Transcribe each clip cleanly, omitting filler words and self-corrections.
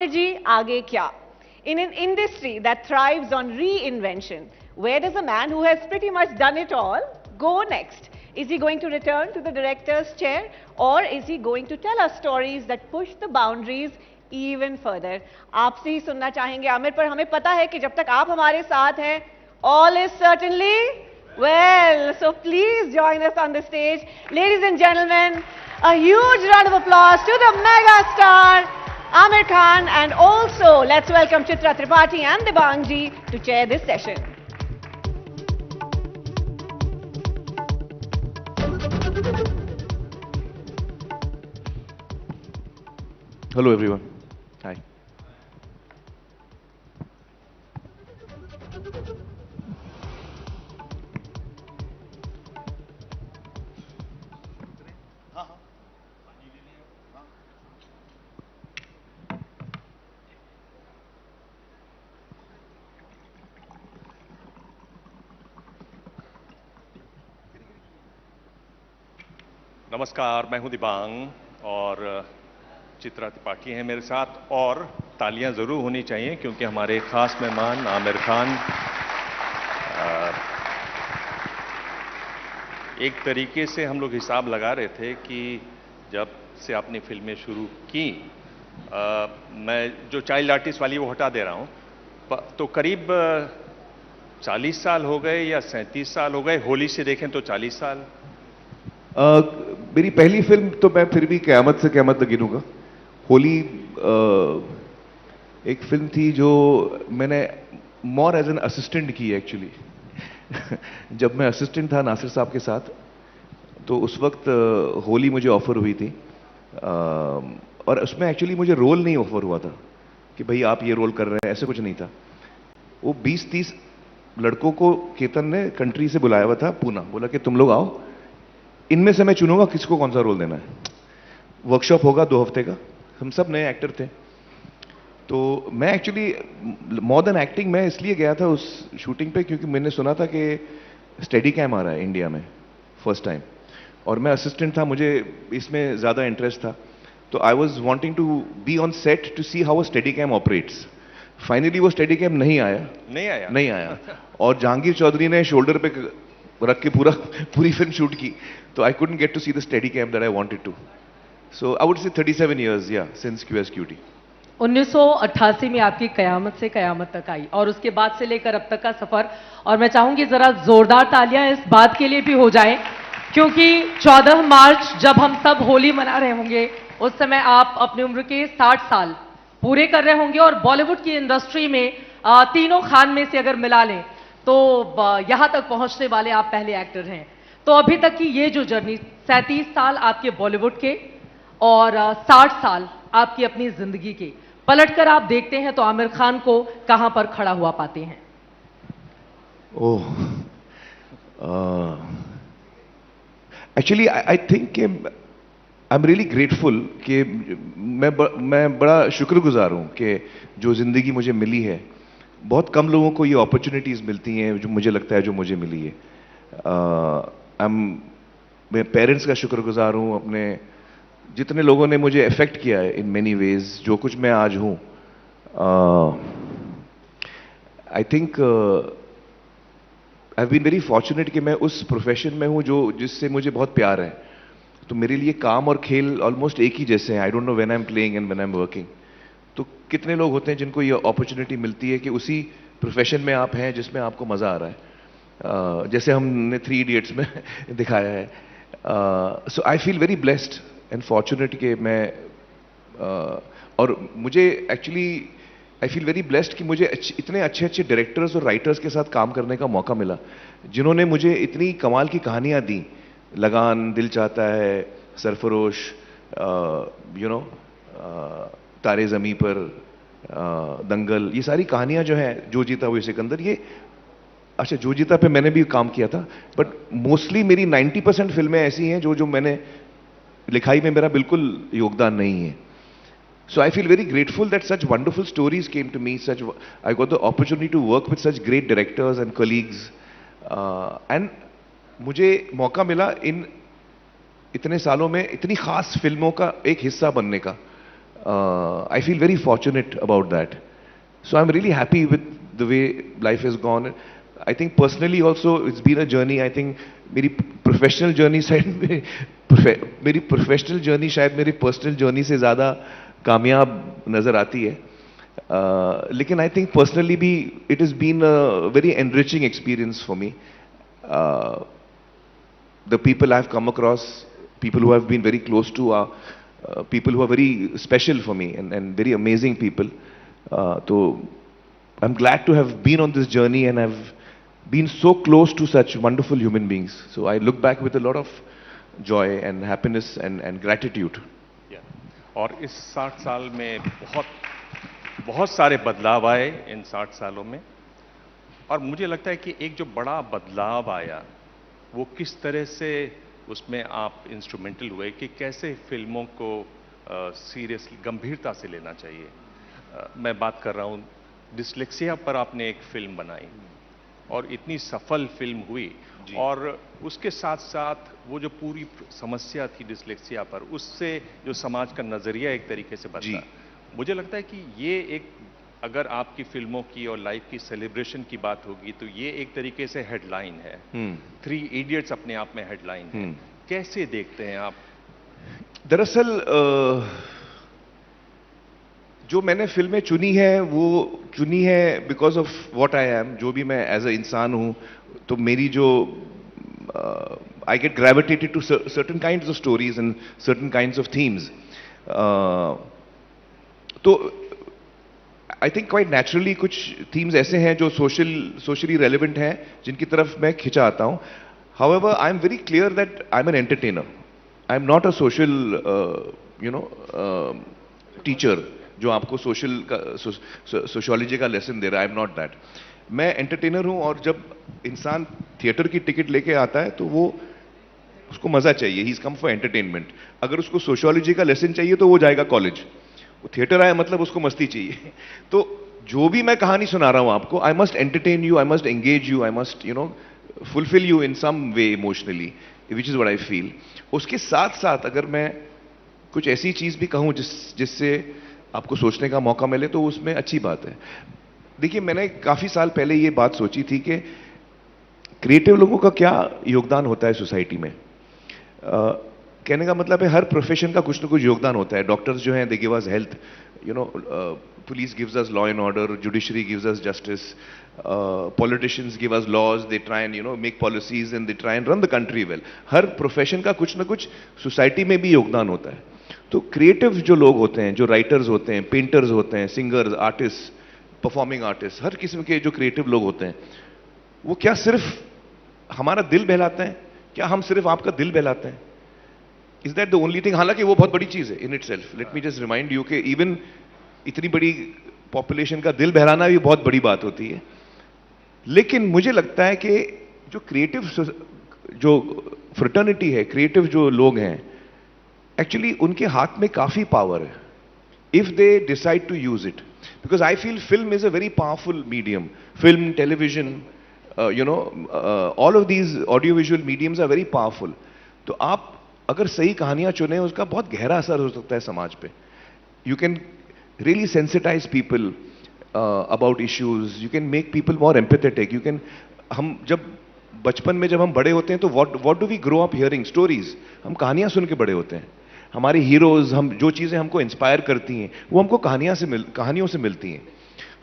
Ji, aage kya? In an industry that thrives on reinvention, where does a man who has pretty much done it all go next? Is he going to return to the director's chair, or is he going to tell us stories that push the boundaries even further? आपसे ही सुनना चाहेंगे आमिर, पर हमें पता है कि जब तक आप हमारे साथ हैं, all is certainly well. So please join us on the stage, ladies and gentlemen. A huge round of applause to the mega star Aamir Khan, and also let's welcome Chitra Tripathi and Dibang Ji to chair this session. Hello everyone. Hi. नमस्कार, मैं हूं दिबांग और चित्रा त्रिपाठी हैं मेरे साथ, और तालियां जरूर होनी चाहिए क्योंकि हमारे खास मेहमान आमिर खान एक तरीके से हम लोग हिसाब लगा रहे थे कि जब से आपने फिल्में शुरू की, मैं जो चाइल्ड आर्टिस्ट वाली वो हटा दे रहा हूं, तो करीब 40 साल हो गए या 37 साल हो गए, होली से देखें तो 40 साल। मेरी पहली फिल्म तो मैं फिर भी क़यामत से क़यामत तक गिनूंगा। होली एक फिल्म थी जो मैंने मोर एज एन असिस्टेंट की एक्चुअली। जब मैं असिस्टेंट था नासिर साहब के साथ, तो उस वक्त होली मुझे ऑफर हुई थी, और उसमें एक्चुअली मुझे रोल नहीं ऑफर हुआ था कि भाई आप ये रोल कर रहे हैं, ऐसे कुछ नहीं था। वो 20-30 लड़कों को केतन ने कंट्री से बुलाया हुआ था, पूना, बोला कि तुम लोग आओ, इनमें से मैं चुनूंगा किसको कौन सा रोल देना है। वर्कशॉप होगा 2 हफ्ते का, हम सब नए एक्टर थे। तो मैं एक्चुअली मोर देन एक्टिंग मैं इसलिए गया था उस शूटिंग पे क्योंकि मैंने सुना था कि स्टेडी कैम आ रहा है इंडिया में फर्स्ट टाइम, और मैं असिस्टेंट था, मुझे इसमें ज़्यादा इंटरेस्ट था। तो I was wanting to be on set to see how a Steadicam operates. Finally वो स्टेडी कैम नहीं आया और जहांगीर चौधरी ने शोल्डर पे रख के पूरी फिल्म शूट की, तो I couldn't get to see the Steadicam that I wanted to. So I would say 37 years या सिंस QSQT। 1988 में आपकी कयामत से कयामत तक आई, और उसके बाद से लेकर अब तक का सफर। और मैं चाहूंगी जरा जोरदार तालियां इस बात के लिए भी हो जाएं क्योंकि 14 मार्च जब हम सब होली मना रहे होंगे, उस समय आप अपनी उम्र के 60 साल पूरे कर रहे होंगे, और बॉलीवुड की इंडस्ट्री में तीनों खान में से अगर मिला लें तो यहां तक पहुंचने वाले आप पहले एक्टर हैं। तो अभी तक की ये जो जर्नी, 37 साल आपके बॉलीवुड के और 60 साल आपकी अपनी जिंदगी के, पलटकर आप देखते हैं तो आमिर खान को कहां पर खड़ा हुआ पाते हैं? Oh, actually I think I am really grateful कि मैं बड़ा शुक्रगुजार हूं कि जो जिंदगी मुझे मिली है, बहुत कम लोगों को ये अपॉर्चुनिटीज मिलती हैं जो मुझे लगता है जो मुझे मिली है। मैं पेरेंट्स का शुक्रगुजार हूं, अपने जितने लोगों ने मुझे अफेक्ट किया है इन मेनी वेज, जो कुछ मैं आज हूं। I think I have been very fortunate कि मैं उस प्रोफेशन में हूं जो जिससे मुझे बहुत प्यार है। तो मेरे लिए काम और खेल ऑलमोस्ट एक ही जैसे हैं। आई don't know when I am playing and when I am working. तो कितने लोग होते हैं जिनको ये अपॉर्चुनिटी मिलती है कि उसी प्रोफेशन में आप हैं जिसमें आपको मजा आ रहा है, जैसे हमने 3 इडियट्स में दिखाया है। So I feel very blessed and fortunate कि मैं और मुझे actually I feel very blessed कि मुझे इतने अच्छे अच्छे डायरेक्टर्स और राइटर्स के साथ काम करने का मौका मिला, जिन्होंने मुझे इतनी कमाल की कहानियां दी। लगान, दिल चाहता है, सरफरोश, यू नो, तारे ज़मीं पर, दंगल, ये सारी कहानियां जो हैं, जो जीता वो सिकंदर, ये अच्छा जो जीता पे मैंने भी काम किया था, बट मोस्टली मेरी 90% फिल्में ऐसी हैं जो मैंने लिखाई में मेरा बिल्कुल योगदान नहीं है। So I feel very grateful that such wonderful stories came to me, such I got the opportunity to work with such great directors and colleagues, and मुझे मौका मिला इन इतने सालों में इतनी खास फिल्मों का एक हिस्सा बनने का। I feel very fortunate about that. So I'm really happy with the way life has gone. I think personally also it's been a journey. I think मेरी professional journey शायद मेरी professional journey शायद मेरी personal journey से ज़्यादा कामयाब नज़र आती है. लेकिन I think personally भी it has been a very enriching experience for me. The people I've come across, people who have been very close to, are people who are very special for me and very amazing people. So I'm glad to have been on this journey and have been so close to such wonderful human beings. So I look back with a lot of joy and happiness and gratitude. और इस 60 साल में बहुत सारे बदलाव आए इन 60 सालों में, और मुझे लगता है कि एक जो बड़ा बदलाव आया वो किस तरह से उसमें आप इंस्ट्रूमेंटल हुए कि कैसे फिल्मों को सीरियसली गंभीरता से लेना चाहिए. मैं बात कर रहा हूँ डिस्लेक्सिया पर आपने एक फिल्म बनाई और इतनी सफल फिल्म हुई, और उसके साथ साथ वो जो पूरी समस्या थी डिस्लेक्सिया पर, उससे जो समाज का नजरिया एक तरीके से बदला. मुझे लगता है कि ये एक, अगर आपकी फिल्मों की और लाइफ की सेलिब्रेशन की बात होगी तो ये एक तरीके से हेडलाइन है. 3 इडियट्स अपने आप में हेडलाइन है. कैसे देखते हैं आप? दरअसल जो मैंने फिल्में चुनी है वो चुनी है because of what I am. जो भी मैं एज अ इंसान हूं, तो मेरी जो I get gravitated to certain kinds of stories and certain kinds of themes. तो आई थिंक क्वाइट नेचुरली कुछ थीम्स ऐसे हैं जो सोशली रेलिवेंट हैं, जिनकी तरफ मैं खिंचा आता हूं. However I am very clear that I am an entertainer. I am not a social teacher जो आपको सोशियोलॉजी का लेसन दे रहा है. I am not that. मैं एंटरटेनर हूं, और जब इंसान थिएटर की टिकट लेके आता है तो वो उसको मजा चाहिए. He is come for entertainment. अगर उसको सोशियोलॉजी का लेसन चाहिए तो वो जाएगा कॉलेज. वो थिएटर आया मतलब उसको मस्ती चाहिए. तो जो भी मैं कहानी सुना रहा हूं आपको, I must entertain you, I must engage you, I must fulfil you in some way emotionally, which is what I feel. उसके साथ साथ अगर मैं कुछ ऐसी चीज भी कहूं जिससे आपको सोचने का मौका मिले तो उसमें अच्छी बात है. देखिए, मैंने काफी साल पहले ये बात सोची थी कि क्रिएटिव लोगों का क्या योगदान होता है सोसाइटी में. कहने का मतलब है हर प्रोफेशन का कुछ ना कुछ योगदान होता है. डॉक्टर्स जो हैं, they give us health, police gives us law and order, judiciary gives us justice, politicians give us laws, they try and make policies and they try and run the country well. हर profession का कुछ ना कुछ society में भी योगदान होता है. तो क्रिएटिव जो लोग होते हैं, जो राइटर्स होते हैं, पेंटर्स होते हैं, सिंगर्स, आर्टिस्ट, परफॉर्मिंग आर्टिस्ट, हर किस्म के जो क्रिएटिव लोग होते हैं, वो क्या सिर्फ हमारा दिल बहलाते हैं? क्या हम सिर्फ आपका दिल बहलाते हैं? Is that the only thing? हालांकि वो बहुत बड़ी चीज है in it self. Let me just remind you कि इवन इतनी बड़ी पॉपुलेशन का दिल बहलाना भी बहुत बड़ी बात होती है. लेकिन मुझे लगता है कि जो क्रिएटिव जो फ्रेटर्निटी है, क्रिएटिव जो लोग हैं, एक्चुअली उनके हाथ में काफी पावर है if they decide to use it. Because I feel film is a very powerful medium. Film, television, all of these audio visual mediums are very powerful. तो आप अगर सही कहानियां चुने, उसका बहुत गहरा असर हो सकता है समाज पे. You can really sensitise people about issues. You can make people more empathetic. You can, हम जब बचपन में जब हम बड़े होते हैं तो what do we grow up hearing? Stories. हम कहानियां सुन के बड़े होते हैं. हमारे हीरोज, हम जो चीजें हमको इंस्पायर करती हैं वो हमको कहानियों से मिलती हैं.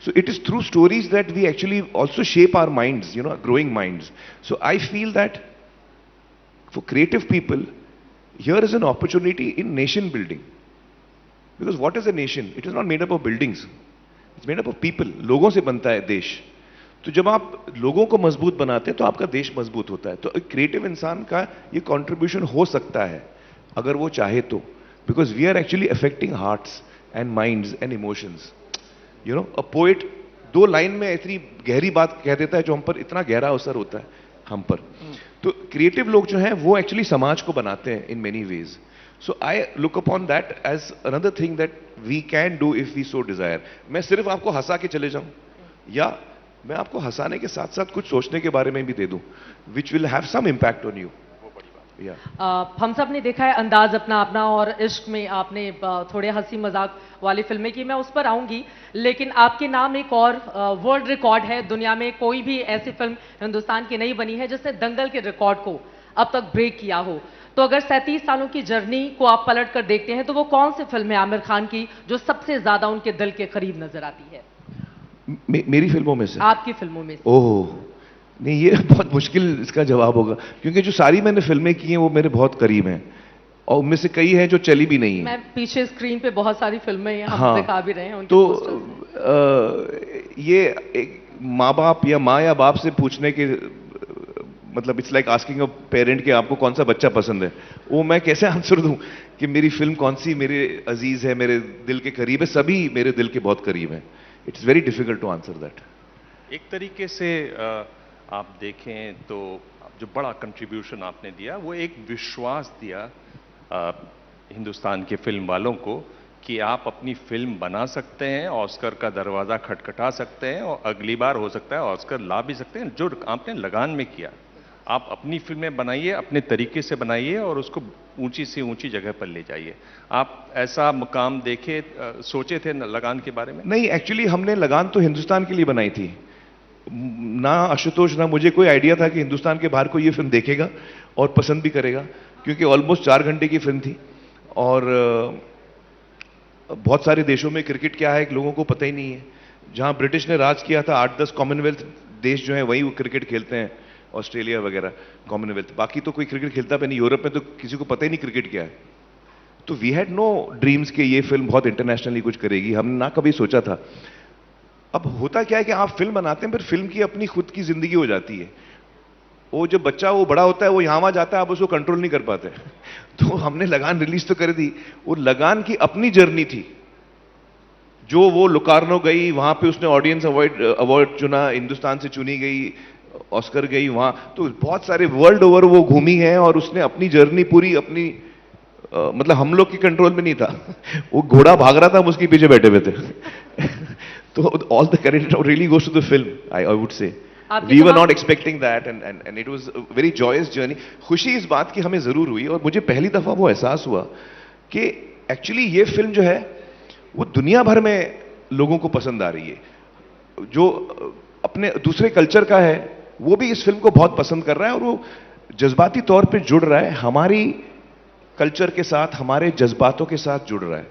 So it is through stories that we actually also shape our minds, growing minds. So I feel that for creative people, here is an opportunity in nation building. Because what is a nation? It is not made up of buildings. It's made up of people. लोगों से बनता है देश. तो जब आप लोगों को मजबूत बनाते हैं तो आपका देश मजबूत होता है. तो एक क्रिएटिव इंसान का ये कंट्रीब्यूशन हो सकता है अगर वो चाहे तो. Because we are actually affecting hearts and minds and emotions. A poet 2 line में इतनी गहरी बात कह देता है जो हम पर इतना गहरा असर होता है हम पर. तो क्रिएटिव लोग जो हैं वो एक्चुअली समाज को बनाते हैं in many ways. So I look upon that as another thing that we can do if we so desire. मैं सिर्फ आपको हंसा के चले जाऊं, या मैं आपको हंसाने के साथ साथ कुछ सोचने के बारे में भी दे दूं, which will have some impact on you. हम सब ने देखा है अंदाज अपना अपना, और इश्क में आपने थोड़े हंसी मजाक वाली फिल्में की, मैं उस पर आऊंगी। लेकिन आपके नाम एक और वर्ल्ड रिकॉर्ड है, दुनिया में कोई भी ऐसी फिल्म हिंदुस्तान की नहीं बनी है जिसने दंगल के रिकॉर्ड को अब तक ब्रेक किया हो। तो अगर 37 सालों की जर्नी को आप पलट कर देखते हैं तो वो कौन सी फिल्म है आमिर खान की जो सबसे ज्यादा उनके दिल के करीब नजर आती है? मेरी फिल्मों में से? आपकी फिल्मों में से। ओह नहीं, ये बहुत मुश्किल इसका जवाब होगा, क्योंकि जो सारी मैंने फिल्में की हैं वो मेरे बहुत करीब हैं, और उनमें से कई हैं जो चली भी नहीं है। मैं पीछे स्क्रीन पे बहुत सारी फिल्में हम हाँ, दिखा भी रहे हैं उनके तो पोस्टर्स। ये एक माँ बाप या माँ या बाप से पूछने के मतलब it's like asking a parent कि आपको कौन सा बच्चा पसंद है, वो मैं कैसे आंसर दूं कि मेरी फिल्म कौन सी मेरे अजीज है, मेरे दिल के करीब है? सभी मेरे दिल के बहुत करीब हैं। It's very difficult to answer that. एक तरीके से आप देखें तो जो बड़ा कंट्रीब्यूशन आपने दिया वो एक विश्वास दिया हिंदुस्तान के फिल्म वालों को कि आप अपनी फिल्म बना सकते हैं, ऑस्कर का दरवाज़ा खटखटा सकते हैं और अगली बार हो सकता है ऑस्कर ला भी सकते हैं। जो आपने लगान में किया, आप अपनी फिल्में बनाइए, अपने तरीके से बनाइए और उसको ऊंची से ऊंची जगह पर ले जाइए। आप ऐसा मुकाम देखे, सोचे थे लगान के बारे में? नहीं, एक्चुअली हमने लगान तो हिंदुस्तान के लिए बनाई थी ना। आशुतोष ना मुझे कोई आइडिया था कि हिंदुस्तान के बाहर कोई ये फिल्म देखेगा और पसंद भी करेगा, क्योंकि ऑलमोस्ट 4 घंटे की फिल्म थी और बहुत सारे देशों में क्रिकेट क्या है लोगों को पता ही नहीं है। जहां ब्रिटिश ने राज किया था 8-10 कॉमनवेल्थ देश जो है वही वो क्रिकेट खेलते हैं, ऑस्ट्रेलिया वगैरह कॉमनवेल्थ, बाकी तो कोई क्रिकेट खेलता भी नहीं। यूरोप में तो किसी को पता ही नहीं क्रिकेट क्या है। तो वी हैड नो ड्रीम्स कि ये फिल्म बहुत इंटरनेशनली कुछ करेगी, हमने ना कभी सोचा था। अब होता क्या है कि आप फिल्म बनाते हैं, फिर फिल्म की अपनी खुद की जिंदगी हो जाती है। वो जो बच्चा वो बड़ा होता है, वो यहां वहां जाता है, आप उसको कंट्रोल नहीं कर पाते। तो हमने लगान रिलीज तो कर दी, वो लगान की अपनी जर्नी थी। जो वो लोकार्नो गई, वहां पे उसने ऑडियंस अवार्ड चुना, हिंदुस्तान से चुनी गई, ऑस्कर गई वहां, तो बहुत सारे वर्ल्ड ओवर वो घूमी है और उसने अपनी जर्नी पूरी अपनी मतलब हम लोग की कंट्रोल में नहीं था। वो घोड़ा भाग रहा था, हम उसके पीछे बैठे हुए थे। तो all the credit really goes to the film, I would say. We were not expecting that and it was a very joyous journey. खुशी इस बात की हमें जरूर हुई और मुझे पहली दफा वो एहसास हुआ कि एक्चुअली ये फिल्म जो है वो दुनिया भर में लोगों को पसंद आ रही है। जो अपने दूसरे कल्चर का है वो भी इस फिल्म को बहुत पसंद कर रहा है और वो जज्बाती तौर पे जुड़ रहा है, हमारी कल्चर के साथ, हमारे जज्बातों के साथ जुड़ रहा है।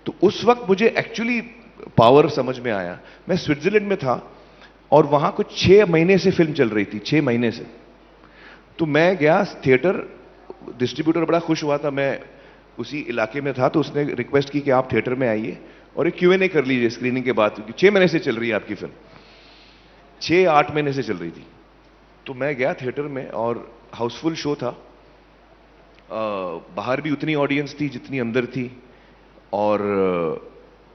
तो उस वक्त मुझे एक्चुअली पावर समझ में आया। मैं स्विट्जरलैंड में था और वहां कुछ 6 महीने से फिल्म चल रही थी, 6 महीने से। तो मैं गया थिएटर, डिस्ट्रीब्यूटर बड़ा खुश हुआ था, मैं उसी इलाके में था, तो उसने रिक्वेस्ट की कि आप थिएटर में आइए और एक Q&A कर लीजिए स्क्रीनिंग के बाद, क्योंकि 6 महीने से चल रही है आपकी फिल्म, 6-8 महीने से चल रही थी। तो मैं गया थिएटर में और हाउसफुल शो था। बाहर भी उतनी ऑडियंस थी जितनी अंदर थी और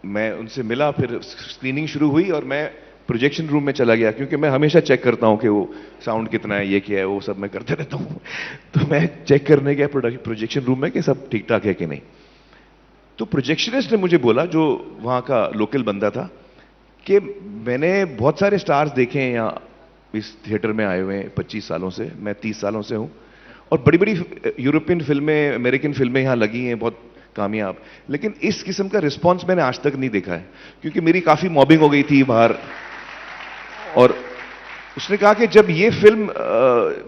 मैं उनसे मिला, फिर स्क्रीनिंग शुरू हुई और मैं प्रोजेक्शन रूम में चला गया, क्योंकि मैं हमेशा चेक करता हूं कि वो साउंड कितना है, ये क्या है, वो सब मैं करते रहता हूं। तो मैं चेक करने गया प्रोजेक्शन रूम में कि सब ठीक ठाक है कि नहीं। तो प्रोजेक्शनिस्ट ने मुझे बोला, जो वहां का लोकल बंदा था, कि मैंने बहुत सारे स्टार्स देखे हैं यहाँ इस थिएटर में आए हुए हैं 25 सालों से, मैं 30 सालों से हूं, और बड़ी बड़ी यूरोपियन फिल्में, अमेरिकन फिल्में यहाँ लगी हैं बहुत कामयाब, लेकिन इस किस्म का रिस्पॉन्स मैंने आज तक नहीं देखा है, क्योंकि मेरी काफी मॉबिंग हो गई थी बाहर। और उसने कहा कि जब ये फिल्म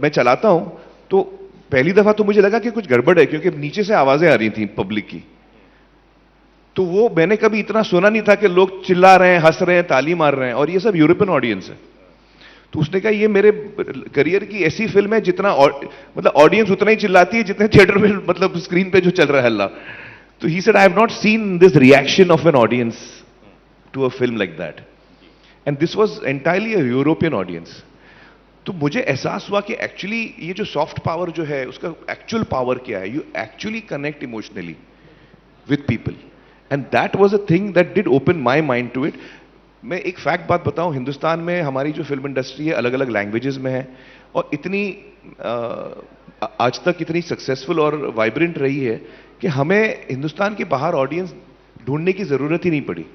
मैं चलाता हूं तो पहली दफा तो मुझे लगा कि कुछ गड़बड़ है, क्योंकि नीचे से आवाजें आ रही थी पब्लिक की। तो वो मैंने कभी इतना सुना नहीं था कि लोग चिल्ला रहे हैं, हंस रहे हैं, ताली मार रहे हैं, और ये सब यूरोपियन ऑडियंस है। तो उसने कहा ये मेरे करियर की ऐसी फिल्म है जितना मतलब ऑडियंस उतना ही चिल्लाती है जितने थिएटर में मतलब स्क्रीन पे जो चल रहा है हल्ला। तो he said I have not seen this reaction of an audience to a film like that, and this was entirely a European audience. तो मुझे एहसास हुआ कि एक्चुअली ये जो सॉफ्ट पावर जो है उसका एक्चुअल पावर क्या है, you actually connect emotionally with people, and that was a thing that did open my mind to it. मैं एक फैक्ट बात बताऊं, हिंदुस्तान में हमारी जो फिल्म इंडस्ट्री है अलग अलग लैंग्वेजेस में है, और इतनी आज तक इतनी सक्सेसफुल और वाइब्रेंट रही है कि हमें हिंदुस्तान के बाहर ऑडियंस ढूंढने की जरूरत ही नहीं पड़ी।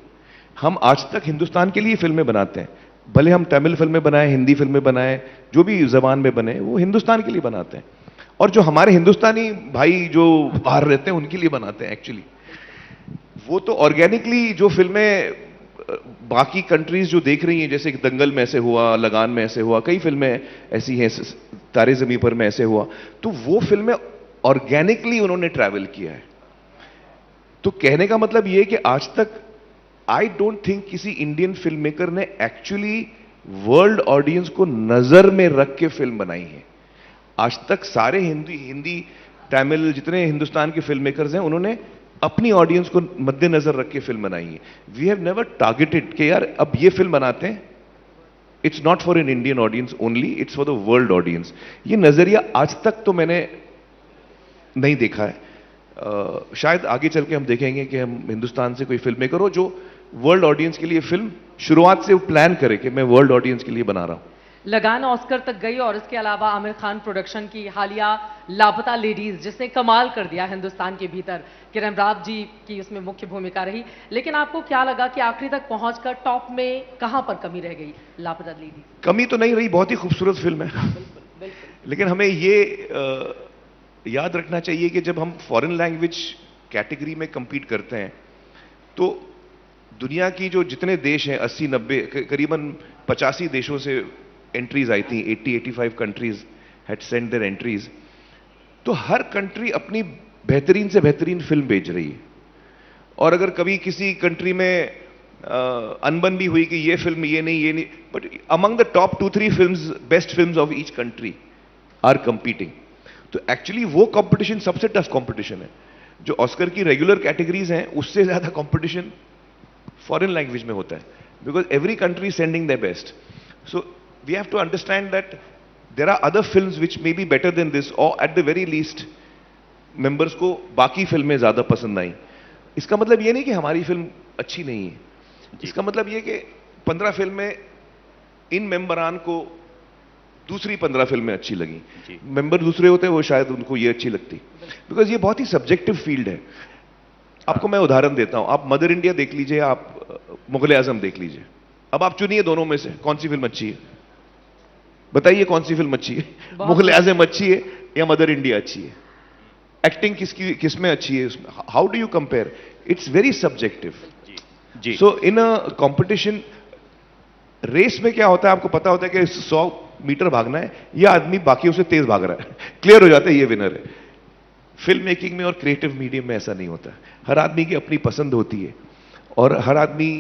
हम आज तक हिंदुस्तान के लिए फिल्में बनाते हैं, भले हम तमिल फिल्में बनाएं, हिंदी फिल्में बनाएं, जो भी जबान में बने वो हिंदुस्तान के लिए बनाते हैं। और जो हमारे हिंदुस्तानी भाई जो बाहर रहते हैं उनके लिए बनाते हैं एक्चुअली। वो तो ऑर्गेनिकली जो फिल्में बाकी कंट्रीज जो देख रही हैं, जैसे कि दंगल में ऐसे हुआ, लगान में ऐसे हुआ, कई फिल्में ऐसी हैं, तारे ज़मीं पर में ऐसे हुआ, तो वो फिल्में ऑर्गेनिकली उन्होंने ट्रैवल किया है। तो कहने का मतलब ये है कि आज तक आई डोंट थिंक किसी इंडियन फिल्म मेकर ने एक्चुअली वर्ल्ड ऑडियंस को नजर में रख के फिल्म बनाई है। आज तक सारे हिंदी तमिल जितने हिंदुस्तान के फिल्म मेकर्स हैं, उन्होंने अपनी ऑडियंस को मद्देनजर रख के फिल्म बनाई है। वी हैव नेवर टारगेटेड कि यार अब ये फिल्म बनाते हैं, it's not for an Indian audience only, it's for the world audience. ये नजरिया आज तक तो मैंने नहीं देखा है। शायद आगे चल के हम देखेंगे कि हम हिंदुस्तान से कोई फिल्म मेकर हो जो वर्ल्ड ऑडियंस के लिए फिल्म शुरुआत से प्लान करे कि मैं वर्ल्ड ऑडियंस के लिए बना रहा हूं। लगान ऑस्कर तक गई और इसके अलावा आमिर खान प्रोडक्शन की हालिया लापता लेडीज, जिसने कमाल कर दिया हिंदुस्तान के भीतर, किरण राव जी की उसमें मुख्य भूमिका रही। लेकिन आपको क्या लगा कि आखिरी तक पहुंचकर टॉप में कहां पर कमी रह गई लापता लेडीज? कमी तो नहीं रही, बहुत ही खूबसूरत फिल्म है। लेकिन हमें ये याद रखना चाहिए कि जब हम फॉरेन लैंग्वेज कैटेगरी में compete करते हैं तो दुनिया की जो जितने देश हैं 80-90 करीबन 85 देशों से एंट्रीज आई थी। 80-85 countries had sent their entries. तो हर कंट्री अपनी बेहतरीन से बेहतरीन फिल्म भेज रही है। और अगर कभी किसी कंट्री में अनबन भी हुई कि ये फिल्म ये नहीं, but among the top 2-3 films, best films of each country are competing. तो एक्चुअली वो कंपटीशन सबसे टफ कंपटीशन है। जो ऑस्कर की रेगुलर कैटेगरीज हैं उससे ज्यादा कंपटीशन फॉरेन लैंग्वेज में होता है, because every country sending their best. So we have to understand that there are other films which may be better than this, और at the very least members को बाकी फिल्में ज्यादा पसंद आई। इसका मतलब ये नहीं कि हमारी फिल्म अच्छी नहीं है, इसका मतलब ये कि 15 फिल्में इन मेंबरान को दूसरी 15 फिल्में अच्छी लगी। मेंबर दूसरे होते हैं, वो शायद उनको ये अच्छी लगती, बिकॉज ये बहुत ही सब्जेक्टिव फील्ड है। आपको मैं उदाहरण देता हूं, आप मदर इंडिया देख लीजिए, आप मुगल आजम देख लीजिए। अब आप चुनिए दोनों में से कौन सी फिल्म अच्छी है, बताइए कौन सी फिल्म अच्छी है? मुगल आजम अच्छी है या मदर इंडिया अच्छी है? एक्टिंग किसमें अच्छी है? How do you compare? It's very subjective. So in a competition race में क्या होता है, आपको पता होता है कि 100 मीटर भागना है, यह आदमी बाकियों से तेज भाग रहा है, क्लियर हो जाता है ये विनर है। फिल्म मेकिंग में और क्रिएटिव मीडियम में ऐसा नहीं होता। हर आदमी की अपनी पसंद होती है और हर आदमी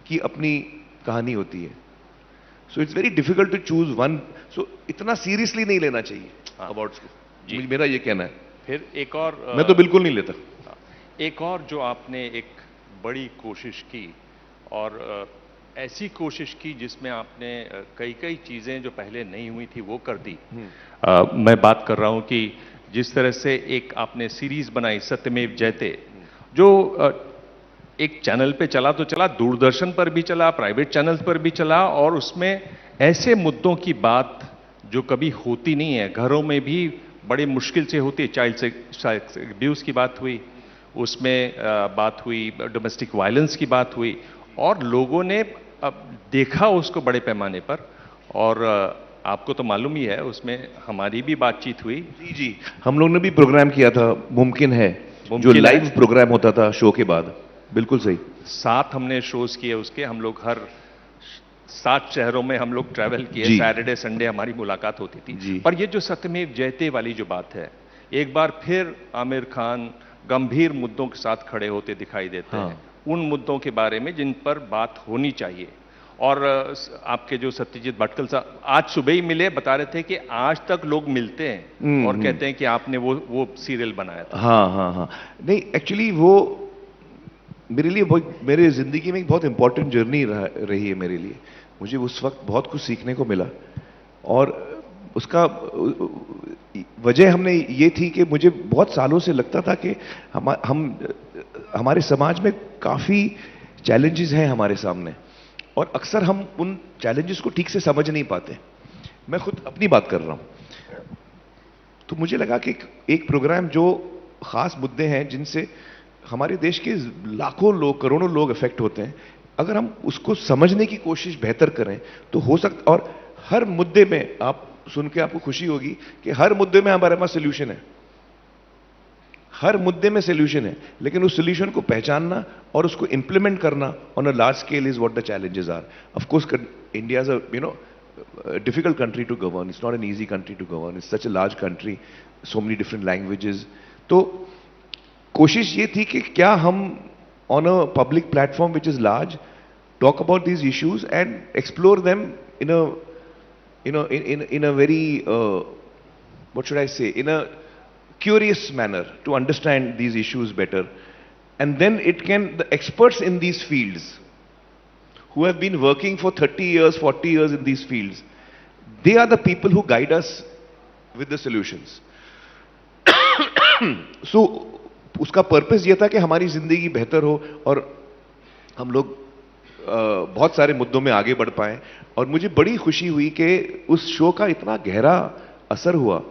की अपनी कहानी होती है। So it's very difficult to choose one. So इतना सीरियसली नहीं लेना चाहिए अवार्ड्स को, मेरा ये कहना है। फिर एक और मैं तो बिल्कुल नहीं लेता। एक और जो आपने एक बड़ी कोशिश की, और ऐसी कोशिश की जिसमें आपने कई चीजें जो पहले नहीं हुई थी वो कर दी। मैं बात कर रहा हूं कि जिस तरह से एक आपने सीरीज बनाई सत्यमेव जयते, जो एक चैनल पे चला तो चला, दूरदर्शन पर भी चला, प्राइवेट चैनल्स पर भी चला, और उसमें ऐसे मुद्दों की बात जो कभी होती नहीं है, घरों में भी बड़ी मुश्किल से होती है। चाइल्ड अब्यूज की बात हुई, उसमें बात हुई, डोमेस्टिक वायलेंस की बात हुई, और लोगों ने अब देखा उसको बड़े पैमाने पर। और आपको तो मालूम ही है, उसमें हमारी भी बातचीत हुई। जी, हम लोग ने भी प्रोग्राम किया था मुमकिन है, जो लाइव प्रोग्राम होता था शो के बाद। बिल्कुल सही। 7 हमने शोज किए उसके, हम लोग हर 7 शहरों में हम लोग ट्रैवल किए, सैटरडे संडे हमारी मुलाकात होती थी। पर ये जो सत्यमेव जयते वाली जो बात है, एक बार फिर आमिर खान गंभीर मुद्दों के साथ खड़े होते दिखाई देते हैं, उन मुद्दों के बारे में जिन पर बात होनी चाहिए। और आपके जो सत्यजीत भटकल साहब आज सुबह ही मिले, बता रहे थे कि आज तक लोग मिलते हैं और कहते हैं कि आपने वो सीरियल बनाया था। हाँ। नहीं, एक्चुअली वो मेरे लिए मेरे जिंदगी में एक बहुत इंपॉर्टेंट जर्नी रही है मेरे लिए। मुझे उस वक्त बहुत कुछ सीखने को मिला, और उसका वजह हमने ये थी कि मुझे बहुत सालों से लगता था कि हमारे समाज में काफी चैलेंजेस हैं हमारे सामने, और अक्सर हम उन चैलेंजेस को ठीक से समझ नहीं पाते। मैं खुद अपनी बात कर रहा हूं। तो मुझे लगा कि एक प्रोग्राम जो खास मुद्दे हैं जिनसे हमारे देश के लाखों लोग, करोड़ों लोग अफेक्ट होते हैं, अगर हम उसको समझने की कोशिश बेहतर करें तो हो सकता, और हर मुद्दे में आप सुन के आपको खुशी होगी कि हर मुद्दे में हमारे पास सोल्यूशन है, हर मुद्दे में सोल्यूशन है, लेकिन उस सोल्यूशन को पहचानना और उसको इंप्लीमेंट करना on a large scale is what the challenges are. Of course India is a difficult country to govern. It's not an easy country to govern. It's such a large country, so many different languages. तो कोशिश ये थी कि क्या हम on a public platform which is large talk about these issues and explore them in a very what should I say, in a curious manner to understand these issues better, and then the experts in these fields who have been working for 30 years, 40 years in these fields, they are the people who guide us with the solutions. So, उसका purpose ये था कि हमारी जिंदगी बेहतर हो और हम लोग बहुत सारे मुद्दों में आगे बढ़ पाए. और मुझे बड़ी खुशी हुई कि उस शो का इतना गहरा असर हुआ